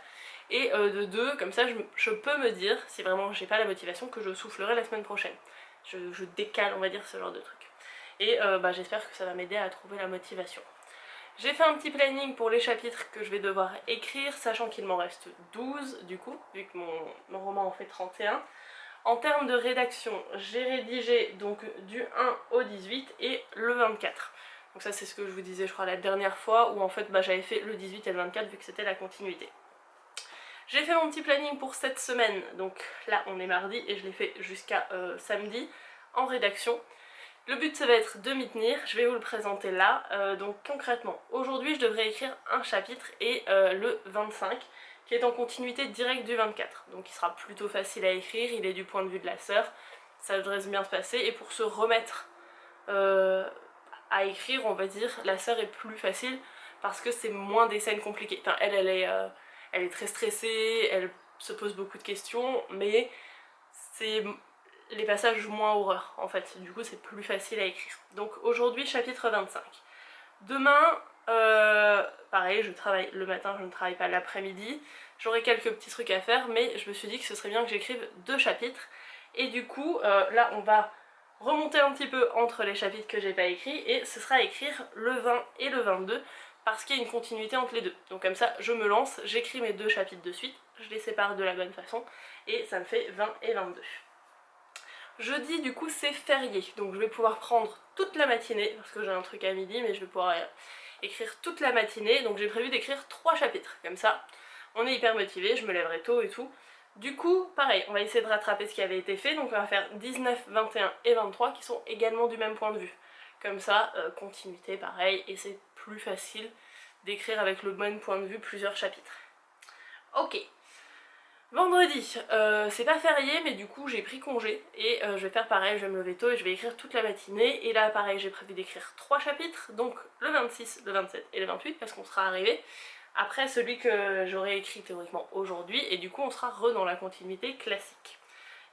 Et de deux, comme ça je peux me dire, si vraiment j'ai pas la motivation, que je soufflerai la semaine prochaine. Je décale, on va dire, ce genre de truc. Et bah, j'espère que ça va m'aider à trouver la motivation. J'ai fait un petit planning pour les chapitres que je vais devoir écrire, sachant qu'il m'en reste 12 du coup, vu que mon roman en fait 31. En termes de rédaction, j'ai rédigé donc du 1 au 18 et le 24. Donc ça c'est ce que je vous disais je crois la dernière fois, où en fait bah, j'avais fait le 18 et le 24 vu que c'était la continuité. J'ai fait mon petit planning pour cette semaine, donc là on est mardi et je l'ai fait jusqu'à samedi en rédaction. Le but ça va être de m'y tenir, je vais vous le présenter là. Donc concrètement, aujourd'hui je devrais écrire un chapitre, et le 25, qui est en continuité directe du 24. Donc il sera plutôt facile à écrire, il est du point de vue de la sœur, ça devrait bien se passer, et pour se remettre à écrire, on va dire, la sœur est plus facile, parce que c'est moins des scènes compliquées. Enfin elle est très stressée, elle se pose beaucoup de questions, mais c'est les passages moins horreur en fait, du coup c'est plus facile à écrire. Donc aujourd'hui chapitre 25. Demain, pareil, je travaille le matin, je ne travaille pas l'après-midi, j'aurai quelques petits trucs à faire, mais je me suis dit que ce serait bien que j'écrive 2 chapitres, et du coup là on va remonter un petit peu entre les chapitres que j'ai pas écrits, et ce sera à écrire le 20 et le 22, parce qu'il y a une continuité entre les deux. Donc comme ça je me lance, j'écris mes 2 chapitres de suite, je les sépare de la bonne façon, et ça me fait 20 et 22. Jeudi du coup c'est férié, donc je vais pouvoir prendre toute la matinée, parce que j'ai un truc à midi, mais je vais pouvoir écrire toute la matinée, donc j'ai prévu d'écrire 3 chapitres, comme ça on est hyper motivé, je me lèverai tôt et tout. Du coup, pareil, on va essayer de rattraper ce qui avait été fait, donc on va faire 19, 21 et 23 qui sont également du même point de vue. Comme ça, continuité pareil, et c'est plus facile d'écrire avec le même point de vue plusieurs chapitres. Ok. Vendredi, c'est pas férié, mais du coup j'ai pris congé, et je vais faire pareil, je vais me lever tôt et je vais écrire toute la matinée. Et là pareil, j'ai prévu d'écrire 3 chapitres, donc le 26, le 27 et le 28, parce qu'on sera arrivé après celui que j'aurais écrit théoriquement aujourd'hui, et du coup on sera dans la continuité classique.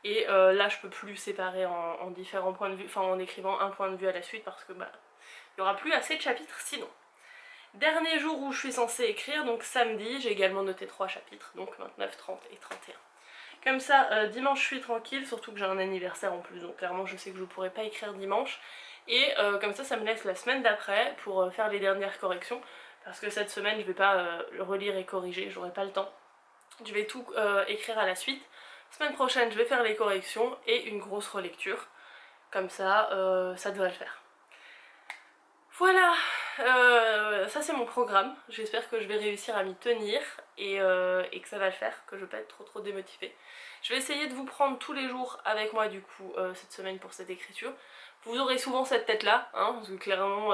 Et là je peux plus séparer en différents points de vue, enfin en écrivant un point de vue à la suite parce que bah il n'y aura plus assez de chapitres sinon. Dernier jour où je suis censée écrire, donc samedi, j'ai également noté 3 chapitres, donc 29, 30 et 31. Comme ça, dimanche je suis tranquille, surtout que j'ai un anniversaire en plus, donc clairement je sais que je ne pourrai pas écrire dimanche. Et comme ça me laisse la semaine d'après pour faire les dernières corrections, parce que cette semaine je vais pas le relire et corriger, j'aurai pas le temps. Je vais tout écrire à la suite. Semaine prochaine je vais faire les corrections et une grosse relecture, comme ça, ça devrait le faire. Voilà, ça c'est mon programme, j'espère que je vais réussir à m'y tenir et que ça va le faire, que je vais pas être trop démotivée. Je vais essayer de vous prendre tous les jours avec moi du coup cette semaine pour cette écriture. Vous aurez souvent cette tête là, hein, parce que clairement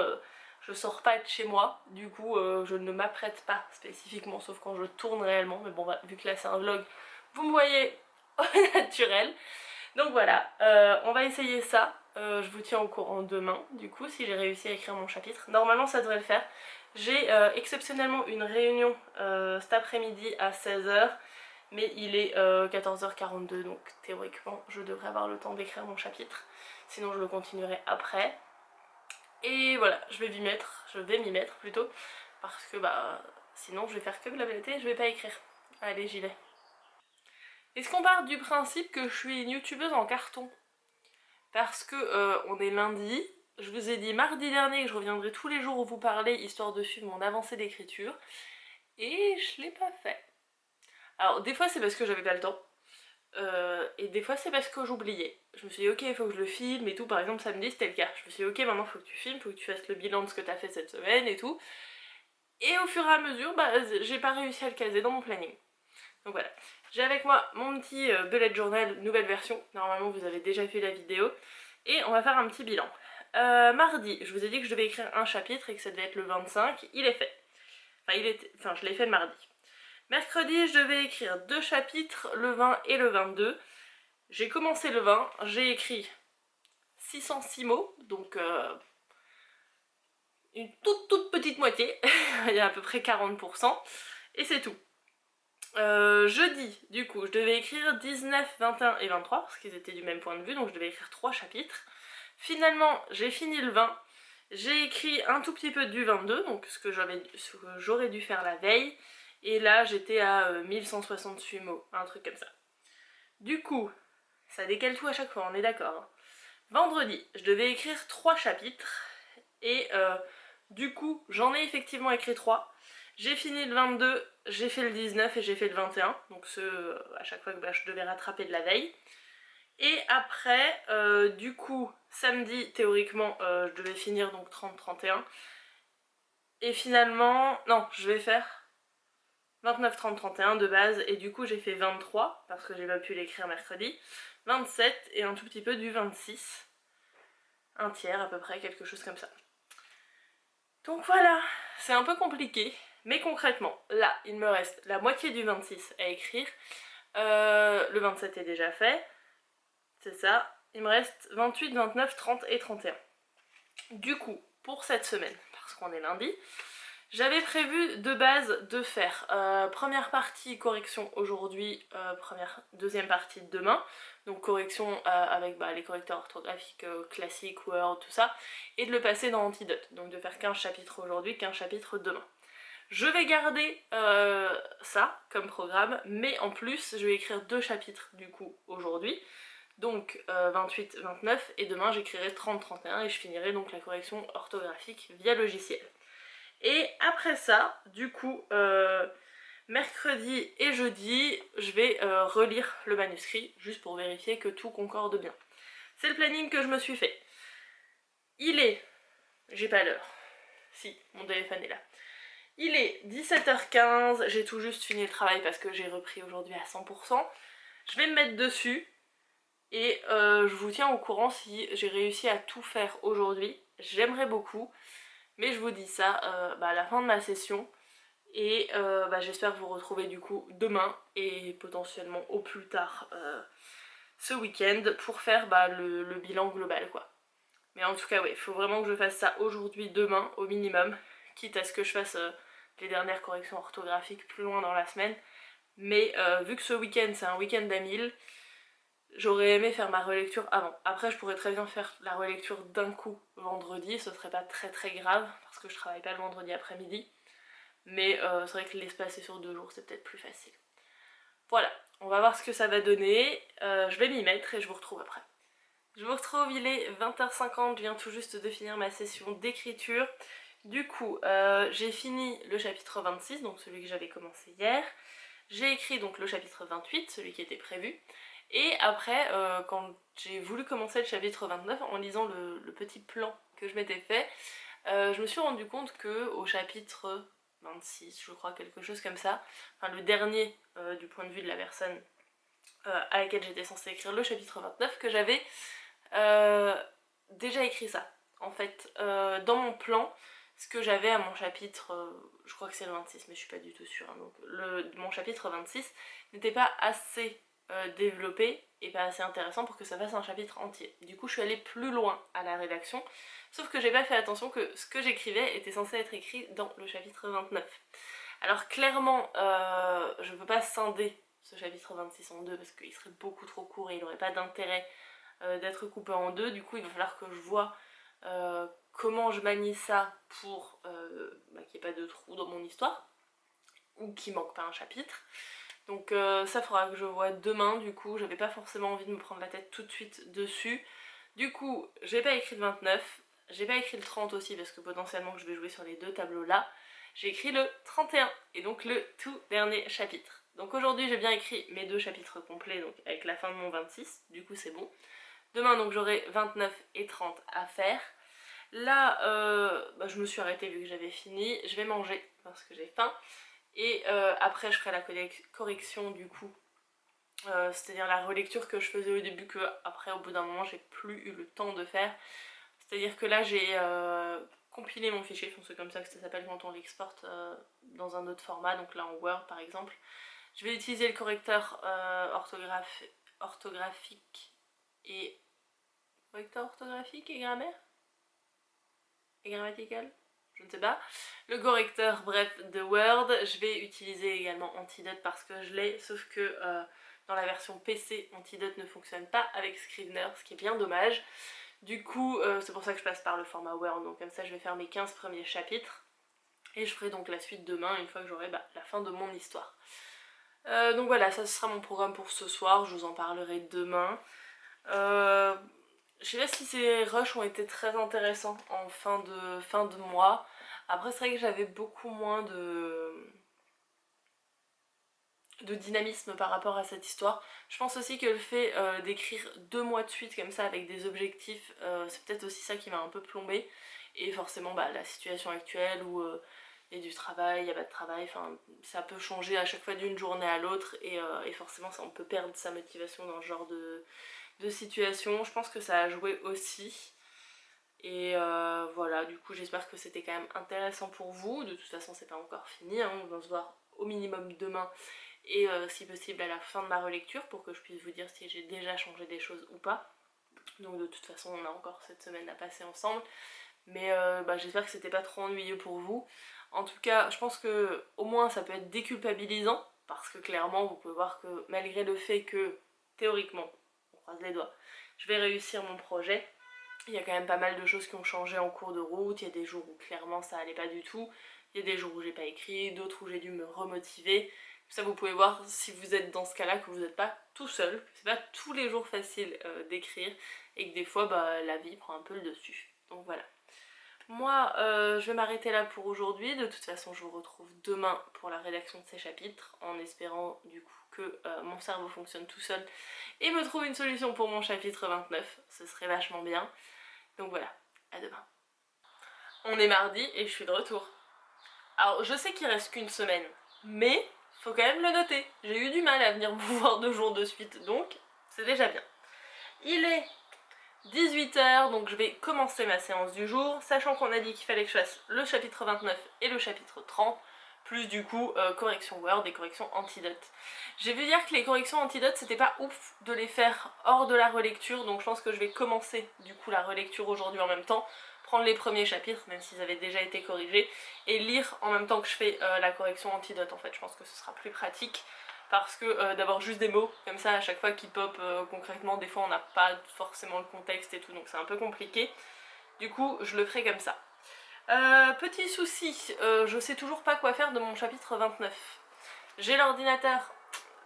je sors pas de chez moi, du coup je ne m'apprête pas spécifiquement sauf quand je tourne réellement, mais bon bah, vu que là c'est un vlog, vous me voyez au naturel. Donc voilà, on va essayer ça. Je vous tiens au courant demain, du coup, si j'ai réussi à écrire mon chapitre. Normalement, ça devrait le faire. J'ai exceptionnellement une réunion cet après-midi à 16 h, mais il est 14 h 42, donc théoriquement, je devrais avoir le temps d'écrire mon chapitre. Sinon, je le continuerai après. Et voilà, je vais m'y mettre plutôt, parce que bah, sinon, je vais faire que blablater et je vais pas écrire. Allez, j'y vais. Est-ce qu'on part du principe que je suis une youtubeuse en carton? Parce que on est lundi, je vous ai dit mardi dernier que je reviendrai tous les jours où vous parlez histoire de suivre mon avancée d'écriture, et je l'ai pas fait. Alors des fois c'est parce que j'avais pas le temps, et des fois c'est parce que j'oubliais. Je me suis dit ok il faut que je le filme et tout, par exemple samedi c'était le cas. Je me suis dit ok maintenant faut que tu filmes, faut que tu fasses le bilan de ce que t'as fait cette semaine et tout. Et au fur et à mesure, bah j'ai pas réussi à le caser dans mon planning. Donc voilà. J'ai avec moi mon petit bullet journal nouvelle version, normalement vous avez déjà vu la vidéo, et on va faire un petit bilan. Mardi, je vous ai dit que je devais écrire un chapitre et que ça devait être le 25, il est fait. Enfin je l'ai fait le mardi. Mercredi, je devais écrire 2 chapitres, le 20 et le 22. J'ai commencé le 20, j'ai écrit 606 mots, donc une toute petite moitié, il y a à peu près 40%, et c'est tout. Jeudi, du coup, je devais écrire 19, 21 et 23, parce qu'ils étaient du même point de vue, donc je devais écrire 3 chapitres. Finalement, j'ai fini le 20, j'ai écrit un tout petit peu du 22, donc ce que j'aurais dû faire la veille, et là j'étais à 1168 mots, un truc comme ça. Du coup, ça décale tout à chaque fois, on est d'accord. Hein. Vendredi, je devais écrire 3 chapitres, et du coup, j'en ai effectivement écrit 3. J'ai fini le 22, j'ai fait le 19 et j'ai fait le 21, donc ceux à chaque fois que je devais rattraper de la veille. Et après, du coup, samedi, théoriquement, je devais finir donc 30-31. Et finalement, non, je vais faire 29-30-31 de base, et du coup j'ai fait 23, parce que j'ai pas pu l'écrire mercredi, 27 et un tout petit peu du 26. Un tiers à peu près, quelque chose comme ça. Donc voilà, c'est un peu compliqué, mais concrètement, là, il me reste la moitié du 26 à écrire. Le 27 est déjà fait, c'est ça. Il me reste 28, 29, 30 et 31. Du coup, pour cette semaine, parce qu'on est lundi, j'avais prévu de base de faire première partie correction aujourd'hui, deuxième partie demain, donc correction avec les correcteurs orthographiques classiques, Word, tout ça, et de le passer dans Antidote, donc de faire 15 chapitres aujourd'hui, 15 chapitres demain. Je vais garder ça comme programme, mais en plus je vais écrire 2 chapitres du coup aujourd'hui, donc 28, 29, et demain j'écrirai 30, 31 et je finirai donc la correction orthographique via logiciel. Et après ça, du coup, mercredi et jeudi, je vais relire le manuscrit, juste pour vérifier que tout concorde bien. C'est le planning que je me suis fait. Il est... j'ai pas l'heure. Si, mon téléphone est là. Il est 17 h 15, j'ai tout juste fini le travail parce que j'ai repris aujourd'hui à 100%. Je vais me mettre dessus et je vous tiens au courant si j'ai réussi à tout faire aujourd'hui. J'aimerais beaucoup. Mais je vous dis ça à la fin de ma session, et j'espère vous retrouver du coup demain et potentiellement au plus tard ce week-end pour faire le bilan global quoi. Mais en tout cas ouais, il faut vraiment que je fasse ça aujourd'hui, demain au minimum, quitte à ce que je fasse les dernières corrections orthographiques plus loin dans la semaine. Mais vu que ce week-end c'est un week-end d'Amil, J'aurais aimé faire ma relecture avant. Après je pourrais très bien faire la relecture d'un coup vendredi, ce serait pas très grave parce que je travaille pas le vendredi après-midi. Mais c'est vrai que l'espacer sur 2 jours c'est peut-être plus facile. Voilà, on va voir ce que ça va donner. Je vais m'y mettre et je vous retrouve après. Je vous retrouve, il est 20h50, je viens tout juste de finir ma session d'écriture. Du coup, j'ai fini le chapitre 26, donc celui que j'avais commencé hier. J'ai écrit donc le chapitre 28, celui qui était prévu. Et après, quand j'ai voulu commencer le chapitre 29, en lisant le petit plan que je m'étais fait, je me suis rendu compte que au chapitre 26, je crois, quelque chose comme ça, enfin le dernier du point de vue de la personne à laquelle j'étais censée écrire le chapitre 29, que j'avais déjà écrit ça. En fait, dans mon plan, ce que j'avais à mon chapitre, je crois que c'est le 26, mais je suis pas du tout sûre, hein, donc mon chapitre 26 n'était pas assez développé et pas assez intéressant pour que ça fasse un chapitre entier. Du coup, je suis allée plus loin à la rédaction, sauf que j'ai pas fait attention que ce que j'écrivais était censé être écrit dans le chapitre 29. Alors clairement, je ne peux pas scinder ce chapitre 26 en deux parce qu'il serait beaucoup trop court et il n'aurait pas d'intérêt d'être coupé en deux. Du coup, il va falloir que je vois comment je manie ça pour qu'il n'y ait pas de trou dans mon histoire ou qu'il manque pas un chapitre. Donc ça faudra que je vois demain. Du coup, j'avais pas forcément envie de me prendre la tête tout de suite dessus. Du coup, j'ai pas écrit le 29, j'ai pas écrit le 30 aussi parce que potentiellement je vais jouer sur les deux tableaux là. J'ai écrit le 31 et donc le tout dernier chapitre. Donc aujourd'hui j'ai bien écrit mes 2 chapitres complets, donc avec la fin de mon 26, du coup c'est bon. Demain donc j'aurai 29 et 30 à faire. Là je me suis arrêtée vu que j'avais fini, je vais manger parce que j'ai faim. Et après je ferai la correction du coup, c'est-à-dire la relecture que je faisais au début que après au bout d'un moment j'ai plus eu le temps de faire. C'est-à-dire que là j'ai compilé mon fichier, c'est comme ça que ça s'appelle quand on l'exporte dans un autre format, donc là en Word par exemple. Je vais utiliser le correcteur orthographique et... correcteur orthographique et grammaire et grammatical, je ne sais pas. Le correcteur, bref, de Word. Je vais utiliser également Antidote parce que je l'ai, sauf que dans la version PC, Antidote ne fonctionne pas avec Scrivener, ce qui est bien dommage. Du coup, c'est pour ça que je passe par le format Word, donc comme ça je vais faire mes 15 premiers chapitres. Et je ferai donc la suite demain, une fois que j'aurai la fin de mon histoire. Donc voilà, ça sera mon programme pour ce soir, je vous en parlerai demain. Je sais pas si ces rushs ont été très intéressants en fin de mois. Après c'est vrai que j'avais beaucoup moins de dynamisme par rapport à cette histoire. Je pense aussi que le fait d'écrire 2 mois de suite comme ça avec des objectifs, c'est peut-être aussi ça qui m'a un peu plombée. Et forcément la situation actuelle où il y a du travail, il n'y a pas de travail, enfin ça peut changer à chaque fois d'une journée à l'autre et forcément on peut perdre sa motivation dans ce genre de situation. Je pense que ça a joué aussi. Et voilà, du coup j'espère que c'était quand même intéressant pour vous. De toute façon c'est pas encore fini, hein. On va se voir au minimum demain et si possible à la fin de ma relecture pour que je puisse vous dire si j'ai déjà changé des choses ou pas. Donc de toute façon on a encore cette semaine à passer ensemble. Mais j'espère que c'était pas trop ennuyeux pour vous. En tout cas je pense que au moins ça peut être déculpabilisant parce que clairement vous pouvez voir que malgré le fait que théoriquement, on croise les doigts, je vais réussir mon projet, il y a quand même pas mal de choses qui ont changé en cours de route. Il y a des jours où clairement ça allait pas du tout, il y a des jours où j'ai pas écrit, d'autres où j'ai dû me remotiver. Ça vous pouvez voir si vous êtes dans ce cas là que vous n'êtes pas tout seul, c'est pas tous les jours facile d'écrire et que des fois la vie prend un peu le dessus. Donc voilà. Moi je vais m'arrêter là pour aujourd'hui, de toute façon je vous retrouve demain pour la rédaction de ces chapitres en espérant du coup que mon cerveau fonctionne tout seul et me trouve une solution pour mon chapitre 29, ce serait vachement bien. Donc voilà, à demain. On est mardi et je suis de retour. Alors je sais qu'il reste qu'une semaine, mais faut quand même le noter. J'ai eu du mal à venir vous voir 2 jours de suite, donc c'est déjà bien. Il est 18h, donc je vais commencer ma séance du jour, sachant qu'on a dit qu'il fallait que je fasse le chapitre 29 et le chapitre 30, plus du coup correction Word et correction Antidote. J'ai vu dire que les corrections Antidote c'était pas ouf de les faire hors de la relecture, donc je pense que je vais commencer du coup la relecture aujourd'hui en même temps, prendre les premiers chapitres même s'ils avaient déjà été corrigés, et lire en même temps que je fais la correction Antidote en fait, je pense que ce sera plus pratique. parce que d'avoir juste des mots comme ça à chaque fois qui pop concrètement, des fois on n'a pas forcément le contexte et tout, donc c'est un peu compliqué. Du coup je le ferai comme ça. Petit souci, je sais toujours pas quoi faire de mon chapitre 29. J'ai l'ordinateur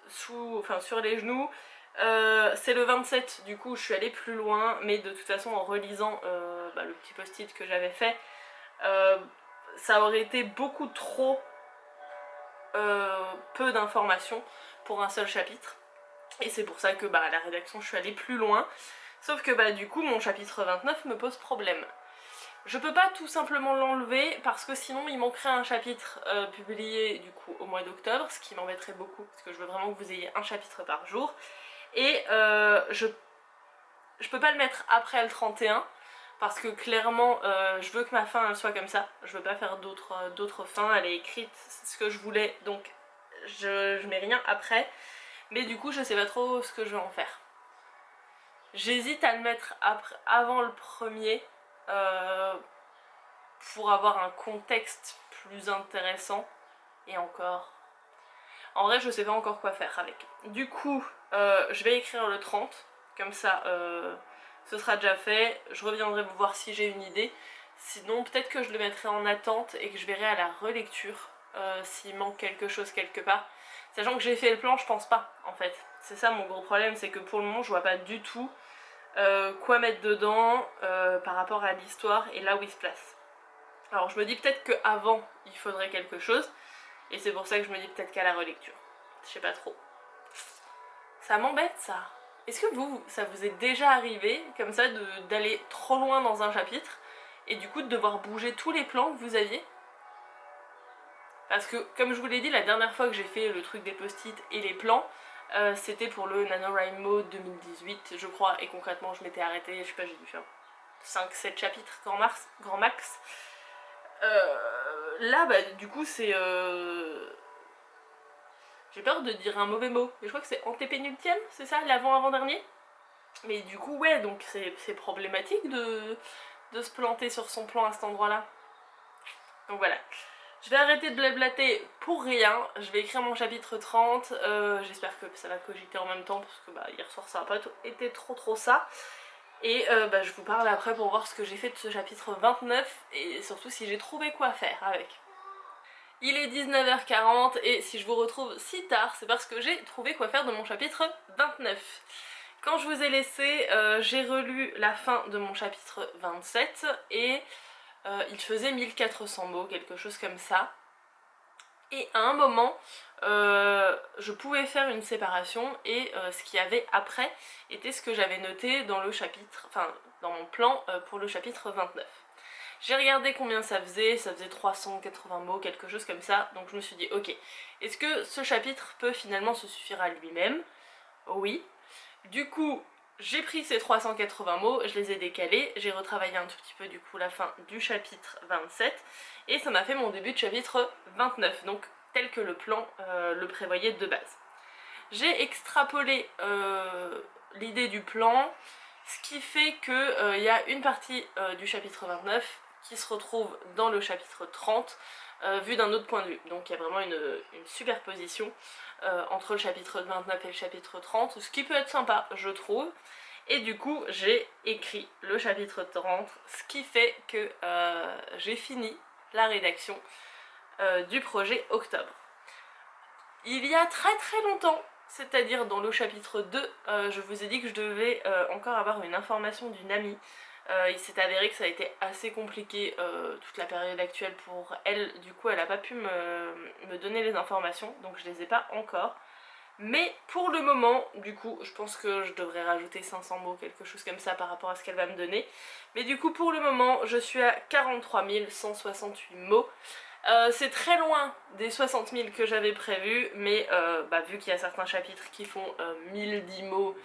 sur les genoux, c'est le 27, du coup je suis allée plus loin, mais de toute façon en relisant le petit post-it que j'avais fait, ça aurait été beaucoup trop peu d'informations pour un seul chapitre. Et c'est pour ça que à la rédaction je suis allée plus loin. Sauf que du coup mon chapitre 29 me pose problème. Je peux pas tout simplement l'enlever parce que sinon il manquerait un chapitre publié du coup au mois d'octobre, ce qui m'embêterait beaucoup parce que je veux vraiment que vous ayez un chapitre par jour. Et je peux pas le mettre après le 31 parce que clairement je veux que ma fin elle soit comme ça. Je veux pas faire d'autres fins, elle est écrite, c'est ce que je voulais, donc je mets rien après. Mais du coup je sais pas trop ce que je vais en faire. J'hésite à le mettre avant le premier pour avoir un contexte plus intéressant. Et encore... En vrai je sais pas encore quoi faire avec. Du coup je vais écrire le 30, comme ça ce sera déjà fait. Je reviendrai vous voir si j'ai une idée. Sinon peut-être que je le mettrai en attente et que je verrai à la relecture s'il manque quelque chose quelque part. Sachant que j'ai fait le plan, je pense pas en fait. C'est ça mon gros problème, c'est que pour le moment je vois pas du tout quoi mettre dedans par rapport à l'histoire et là où il se place. Alors je me dis peut-être qu'avant il faudrait quelque chose, et c'est pour ça que je me dis peut-être qu'à la relecture. Je sais pas trop. Ça m'embête ça. Est-ce que ça vous est déjà arrivé comme ça d'aller trop loin dans un chapitre et du coup de devoir bouger tous les plans que vous aviez? Parce que comme je vous l'ai dit la dernière fois que j'ai fait le truc des post-it et les plans, c'était pour le NaNoWriMo 2018 je crois, et concrètement je m'étais arrêtée, je sais pas, j'ai dû faire 5-7 chapitres grand max. Là du coup c'est... J'ai peur de dire un mauvais mot, mais je crois que c'est antépénultième, c'est ça, l'avant-avant-dernier? Mais du coup ouais, donc c'est problématique de se planter sur son plan à cet endroit-là. Donc voilà. Je vais arrêter de blablater pour rien, je vais écrire mon chapitre 30, j'espère que ça va cogiter en même temps, parce que hier soir ça n'a pas été trop ça. Et je vous parle après pour voir ce que j'ai fait de ce chapitre 29, et surtout si j'ai trouvé quoi faire avec. Il est 19h40 et si je vous retrouve si tard, c'est parce que j'ai trouvé quoi faire de mon chapitre 29. Quand je vous ai laissé, j'ai relu la fin de mon chapitre 27 et il faisait 1400 mots, quelque chose comme ça. Et à un moment, je pouvais faire une séparation et ce qu'il y avait après était ce que j'avais noté dans le chapitre, enfin dans mon plan pour le chapitre 29. J'ai regardé combien ça faisait 380 mots, quelque chose comme ça, donc je me suis dit ok, est-ce que ce chapitre peut finalement se suffire à lui-même? Oui. Du coup, j'ai pris ces 380 mots, je les ai décalés, j'ai retravaillé un tout petit peu du coup la fin du chapitre 27, et ça m'a fait mon début de chapitre 29, donc tel que le plan le prévoyait de base. J'ai extrapolé l'idée du plan, ce qui fait qu'il y a une partie du chapitre 29 qui se retrouve dans le chapitre 30 vu d'un autre point de vue. Donc il y a vraiment une superposition entre le chapitre 29 et le chapitre 30, ce qui peut être sympa je trouve. Et du coup j'ai écrit le chapitre 30, ce qui fait que j'ai fini la rédaction du projet Octobre. Il y a très longtemps, c'est-à-dire dans le chapitre 2, je vous ai dit que je devais encore avoir une information d'une amie. Il s'est avéré que ça a été assez compliqué toute la période actuelle pour elle, du coup elle n'a pas pu me donner les informations, donc je les ai pas encore. Mais pour le moment, du coup, je pense que je devrais rajouter 500 mots, quelque chose comme ça par rapport à ce qu'elle va me donner. Mais du coup, pour le moment, je suis à 43 168 mots. C'est très loin des 60 000 que j'avais prévu, mais vu qu'il y a certains chapitres qui font 1010 mots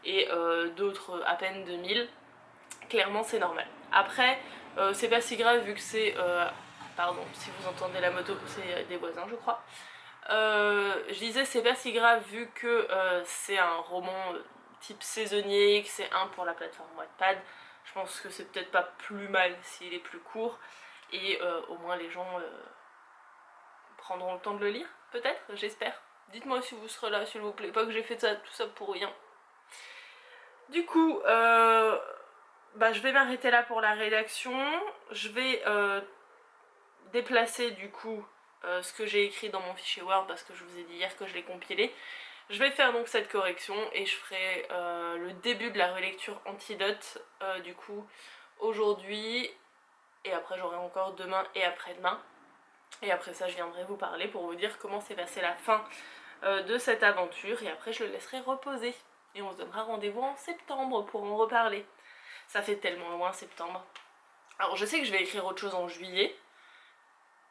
et d'autres à peine 2000, clairement c'est normal. Après, c'est pas si grave vu que c'est... pardon, si vous entendez la moto, c'est des voisins je crois. Je disais c'est pas si grave vu que c'est un roman type saisonnier, que c'est un pour la plateforme Wattpad. Je pense que c'est peut-être pas plus mal s'il est plus court et au moins les gens prendront le temps de le lire, peut-être, j'espère. Dites-moi si vous serez là, s'il vous plaît, pas que j'ai fait ça, tout ça pour rien. Du coup, je vais m'arrêter là pour la rédaction. Je vais déplacer du coup ce que j'ai écrit dans mon fichier Word parce que je vous ai dit hier que je l'ai compilé. Je vais faire donc cette correction et je ferai le début de la relecture antidote du coup aujourd'hui, et après j'aurai encore demain et après-demain. Et après ça je viendrai vous parler pour vous dire comment s'est passée la fin de cette aventure, et après je le laisserai reposer. Et on se donnera rendez-vous en septembre pour en reparler. Ça fait tellement loin septembre. Alors je sais que je vais écrire autre chose en juillet,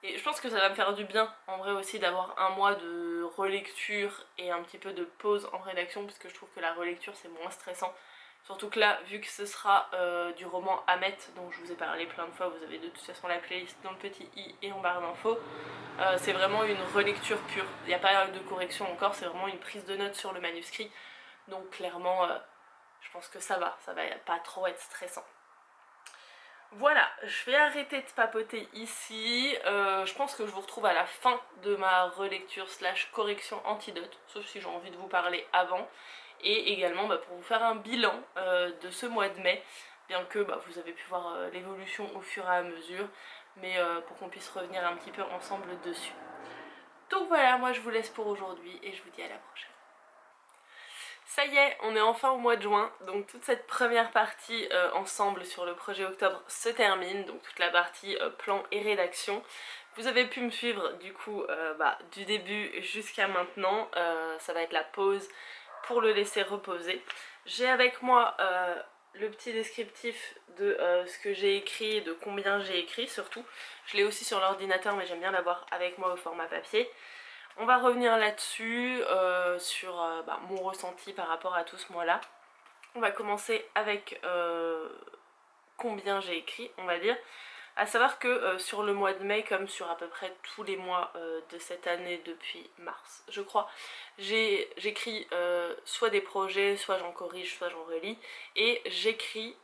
et je pense que ça va me faire du bien en vrai aussi d'avoir un mois de relecture et un petit peu de pause en rédaction, puisque je trouve que la relecture c'est moins stressant. Surtout que là, vu que ce sera du roman Hamet, dont je vous ai parlé plein de fois, vous avez de toute façon la playlist dans le petit i et en barre d'infos, c'est vraiment une relecture pure. Il n'y a pas de correction encore, c'est vraiment une prise de notes sur le manuscrit. Donc clairement, je pense que ça va pas trop être stressant. Voilà, je vais arrêter de papoter ici. Je pense que je vous retrouve à la fin de ma relecture slash correction antidote, sauf si j'ai envie de vous parler avant. Et également pour vous faire un bilan de ce mois de mai, bien que vous avez pu voir l'évolution au fur et à mesure, mais pour qu'on puisse revenir un petit peu ensemble dessus. Donc voilà, moi je vous laisse pour aujourd'hui et je vous dis à la prochaine. Ça y est, on est enfin au mois de juin, donc toute cette première partie ensemble sur le projet Octobre se termine, donc toute la partie plan et rédaction. Vous avez pu me suivre du coup du début jusqu'à maintenant, ça va être la pause pour le laisser reposer. J'ai avec moi le petit descriptif de ce que j'ai écrit, de combien j'ai écrit surtout. Je l'ai aussi sur l'ordinateur mais j'aime bien l'avoir avec moi au format papier. On va revenir là-dessus, sur mon ressenti par rapport à tout ce mois-là. On va commencer avec combien j'ai écrit, on va dire. À savoir que sur le mois de mai, comme sur à peu près tous les mois de cette année depuis mars, je crois, j'écris soit des projets, soit j'en corrige, soit j'en relis, et j'écris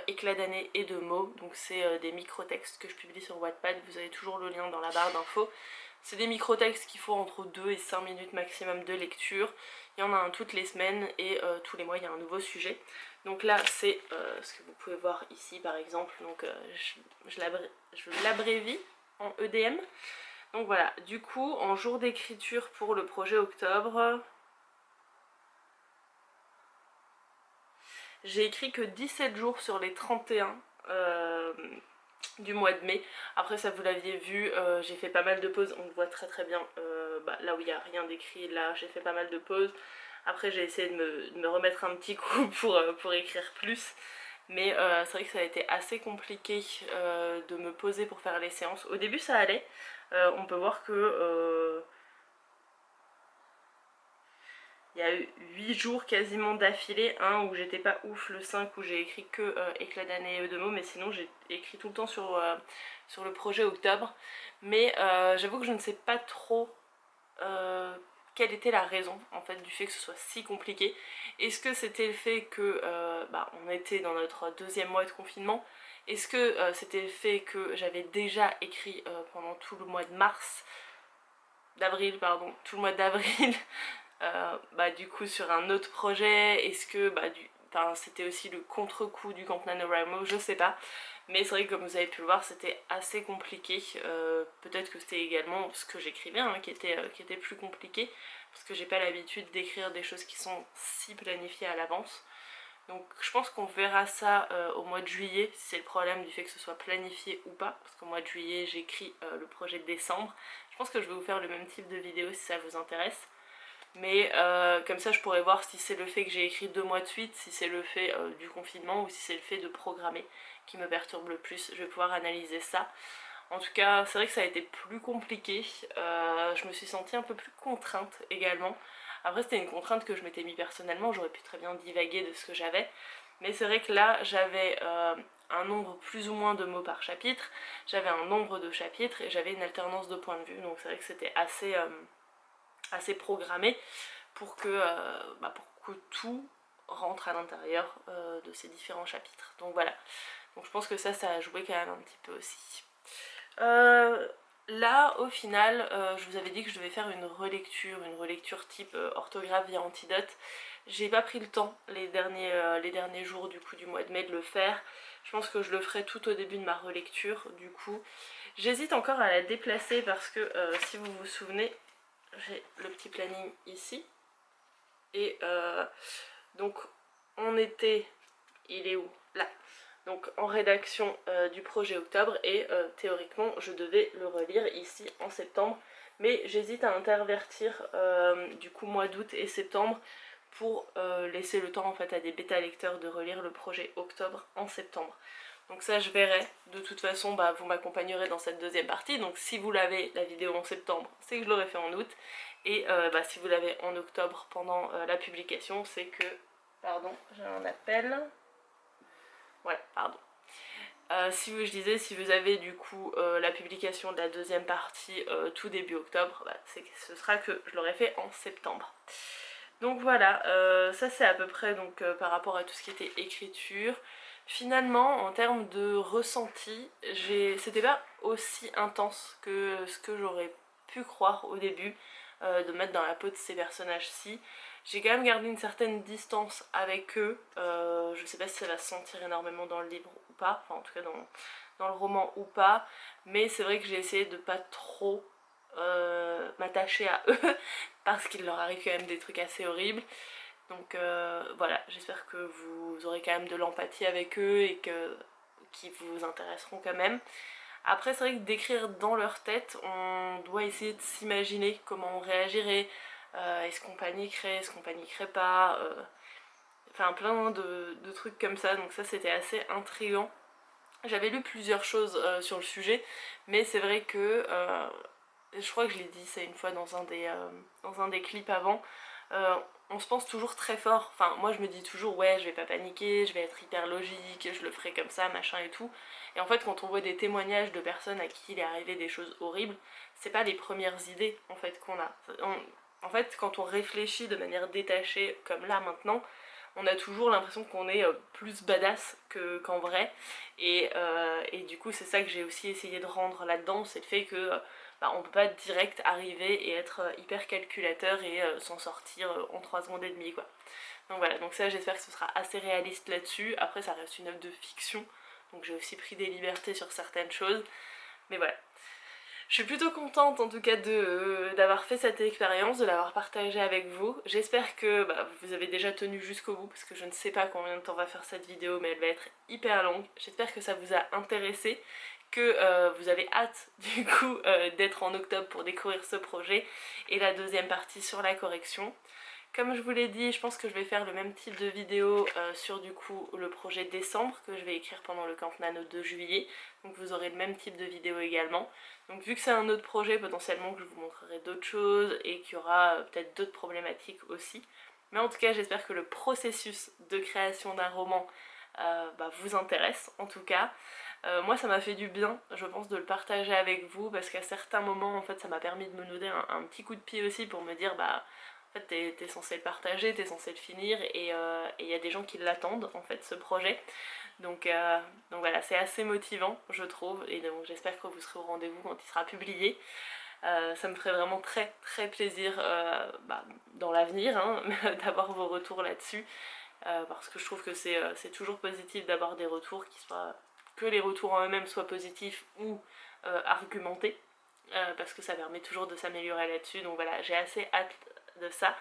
éclat d'année et de mots, donc c'est des micro-textes que je publie sur Wattpad, vous avez toujours le lien dans la barre d'infos. C'est des micro-textes qui font entre 2 et 5 minutes maximum de lecture. Il y en a un toutes les semaines et tous les mois il y a un nouveau sujet. Donc là c'est ce que vous pouvez voir ici par exemple, donc je l'abrévie en EDM. Donc voilà, du coup en jour d'écriture pour le projet Octobre, j'ai écrit que 17 jours sur les 31 du mois de mai. Après ça vous l'aviez vu, j'ai fait pas mal de pauses, on le voit très très bien là où il n'y a rien d'écrit, là j'ai fait pas mal de pauses. Après j'ai essayé de me remettre un petit coup pour écrire plus. Mais c'est vrai que ça a été assez compliqué de me poser pour faire les séances. Au début ça allait, on peut voir que il y a eu 8 jours quasiment d'affilée, un où j'étais pas ouf, le 5 où j'ai écrit que éclat d'année et de mots, mais sinon j'ai écrit tout le temps sur le projet Octobre. Mais j'avoue que je ne sais pas trop quelle était la raison en fait du fait que ce soit si compliqué. Est-ce que c'était le fait que on était dans notre deuxième mois de confinement? Est-ce que c'était le fait que j'avais déjà écrit pendant tout le mois de mars, d'avril pardon, tout le mois d'avril du coup sur un autre projet? Est-ce que c'était aussi le contre-coup du Camp NaNoWriMo? Je sais pas. Mais c'est vrai que comme vous avez pu le voir c'était assez compliqué, peut-être que c'était également ce que j'écrivais qui était plus compliqué, parce que j'ai pas l'habitude d'écrire des choses qui sont si planifiées à l'avance. Donc je pense qu'on verra ça au mois de juillet, si c'est le problème du fait que ce soit planifié ou pas, parce qu'au mois de juillet j'écris le projet de décembre. Je pense que je vais vous faire le même type de vidéo si ça vous intéresse. Mais comme ça je pourrais voir si c'est le fait que j'ai écrit 2 mois de suite, si c'est le fait du confinement ou si c'est le fait de programmer qui me perturbe le plus. Je vais pouvoir analyser ça. En tout cas c'est vrai que ça a été plus compliqué, je me suis sentie un peu plus contrainte également. Après c'était une contrainte que je m'étais mis personnellement, j'aurais pu très bien divaguer de ce que j'avais. Mais c'est vrai que là j'avais un nombre plus ou moins de mots par chapitre, j'avais un nombre de chapitres et j'avais une alternance de points de vue. Donc c'est vrai que c'était assez programmé pour que tout rentre à l'intérieur de ces différents chapitres. Donc voilà, donc je pense que ça a joué quand même un petit peu aussi. là au final je vous avais dit que je devais faire une relecture type orthographe via Antidote. J'ai pas pris le temps les derniers jours du coup du mois de mai de le faire. Je pense que je le ferai tout au début de ma relecture du coup. J'hésite encore à la déplacer parce que si vous vous souvenez, j'ai le petit planning ici. Et donc on était, il est où? Là. Donc en rédaction du projet octobre et théoriquement je devais le relire ici en septembre. Mais j'hésite à intervertir du coup mois d'août et septembre pour laisser le temps en fait à des bêta lecteurs de relire le projet octobre en septembre. Donc ça je verrai, de toute façon bah, vous m'accompagnerez dans cette deuxième partie, donc si vous l'avez la vidéo en septembre, c'est que je l'aurai fait en août, et bah, si vous l'avez en octobre pendant la publication, c'est que... Pardon, j'ai un appel. Voilà, pardon. Je disais, si vous avez du coup la publication de la deuxième partie tout début octobre, bah, ce sera que je l'aurai fait en septembre. Donc voilà, ça c'est à peu près donc, par rapport à tout ce qui était écriture. Finalement, en termes de ressenti, c'était pas aussi intense que ce que j'aurais pu croire au début, de mettre dans la peau de ces personnages-ci. J'ai quand même gardé une certaine distance avec eux, je sais pas si ça va se sentir énormément dans le livre ou pas, enfin en tout cas dans le roman ou pas, mais c'est vrai que j'ai essayé de pas trop m'attacher à eux, parce qu'il leur arrive quand même des trucs assez horribles. Donc voilà, j'espère que vous aurez quand même de l'empathie avec eux et qu'ils vous intéresseront quand même. Après c'est vrai que d'écrire dans leur tête, on doit essayer de s'imaginer comment on réagirait, est-ce qu'on paniquerait, est-ce qu'on paniquerait pas, enfin plein de trucs comme ça, donc ça c'était assez intriguant. J'avais lu plusieurs choses sur le sujet, mais c'est vrai que, je crois que je l'ai dit ça une fois dans un des clips avant, on se pense toujours très fort, enfin moi je me dis toujours ouais je vais pas paniquer, je vais être hyper logique, je le ferai comme ça, machin et tout, et en fait quand on voit des témoignages de personnes à qui il est arrivé des choses horribles, c'est pas les premières idées en fait qu'on a. En fait quand on réfléchit de manière détachée comme là maintenant, on a toujours l'impression qu'on est plus badass qu'en vrai, et du coup c'est ça que j'ai aussi essayé de rendre là-dedans, c'est le fait que bah, on peut pas direct arriver et être hyper calculateur et s'en sortir en 3 secondes et demie quoi. Donc voilà, donc ça j'espère que ce sera assez réaliste là-dessus. Après ça reste une œuvre de fiction, donc j'ai aussi pris des libertés sur certaines choses, mais voilà. Je suis plutôt contente en tout cas d'avoir fait cette expérience, de l'avoir partagée avec vous. J'espère que bah, vous avez déjà tenu jusqu'au bout, parce que je ne sais pas combien de temps va faire cette vidéo, mais elle va être hyper longue. J'espère que ça vous a intéressé, que vous avez hâte du coup d'être en octobre pour découvrir ce projet, et la deuxième partie sur la correction. Comme je vous l'ai dit, je pense que je vais faire le même type de vidéo sur du coup le projet décembre que je vais écrire pendant le Camp Nano de juillet. Donc vous aurez le même type de vidéo également. Donc vu que c'est un autre projet, potentiellement que je vous montrerai d'autres choses et qu'il y aura peut-être d'autres problématiques aussi. Mais en tout cas j'espère que le processus de création d'un roman bah, vous intéresse en tout cas. Moi ça m'a fait du bien, je pense, de le partager avec vous, parce qu'à certains moments en fait ça m'a permis de me donner un petit coup de pied aussi pour me dire bah en fait t'es censé le partager, t'es censé le finir, et il y a des gens qui l'attendent en fait ce projet. Donc voilà, c'est assez motivant je trouve, et donc j'espère que vous serez au rendez-vous quand il sera publié. Ça me ferait vraiment très très plaisir bah, dans l'avenir hein, d'avoir vos retours là-dessus, parce que je trouve que c'est toujours positif d'avoir des retours que les retours en eux-mêmes soient positifs ou argumentés, parce que ça permet toujours de s'améliorer là-dessus. Donc voilà, j'ai assez hâte de ça,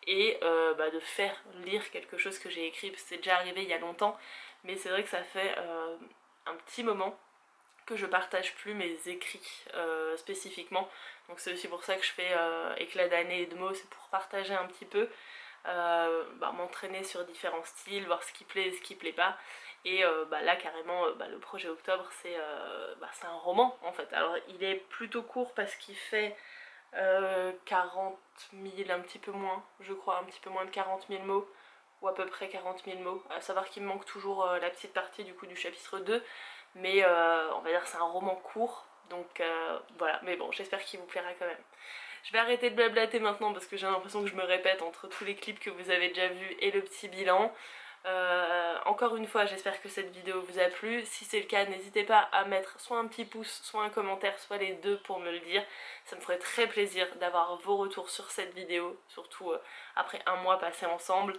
et bah, de faire lire quelque chose que j'ai écrit, parce que c'est déjà arrivé il y a longtemps, mais c'est vrai que ça fait un petit moment que je partage plus mes écrits spécifiquement, donc c'est aussi pour ça que je fais éclat d'année et de mots, c'est pour partager un petit peu, bah, m'entraîner sur différents styles, voir ce qui plaît et ce qui plaît pas. Et bah, là carrément bah, le projet octobre c'est bah, un roman en fait. Alors il est plutôt court parce qu'il fait 40 000, un petit peu moins je crois, un petit peu moins de 40 000 mots, ou à peu près 40 000 mots, à savoir qu'il me manque toujours la petite partie du coup du chapitre 2, mais on va dire c'est un roman court, donc voilà, mais bon j'espère qu'il vous plaira quand même. Je vais arrêter de blablater maintenant parce que j'ai l'impression que je me répète entre tous les clips que vous avez déjà vus et le petit bilan. Encore une fois, j'espère que cette vidéo vous a plu. Si c'est le cas, n'hésitez pas à mettre soit un petit pouce, soit un commentaire, soit les deux pour me le dire. Ça me ferait très plaisir d'avoir vos retours sur cette vidéo, surtout après un mois passé ensemble.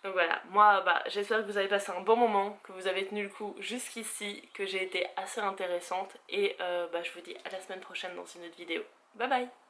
Donc voilà, moi j'espère que vous avez passé un bon moment, que vous avez tenu le coup jusqu'ici, que j'ai été assez intéressante et je vous dis à la semaine prochaine dans une autre vidéo. Bye bye!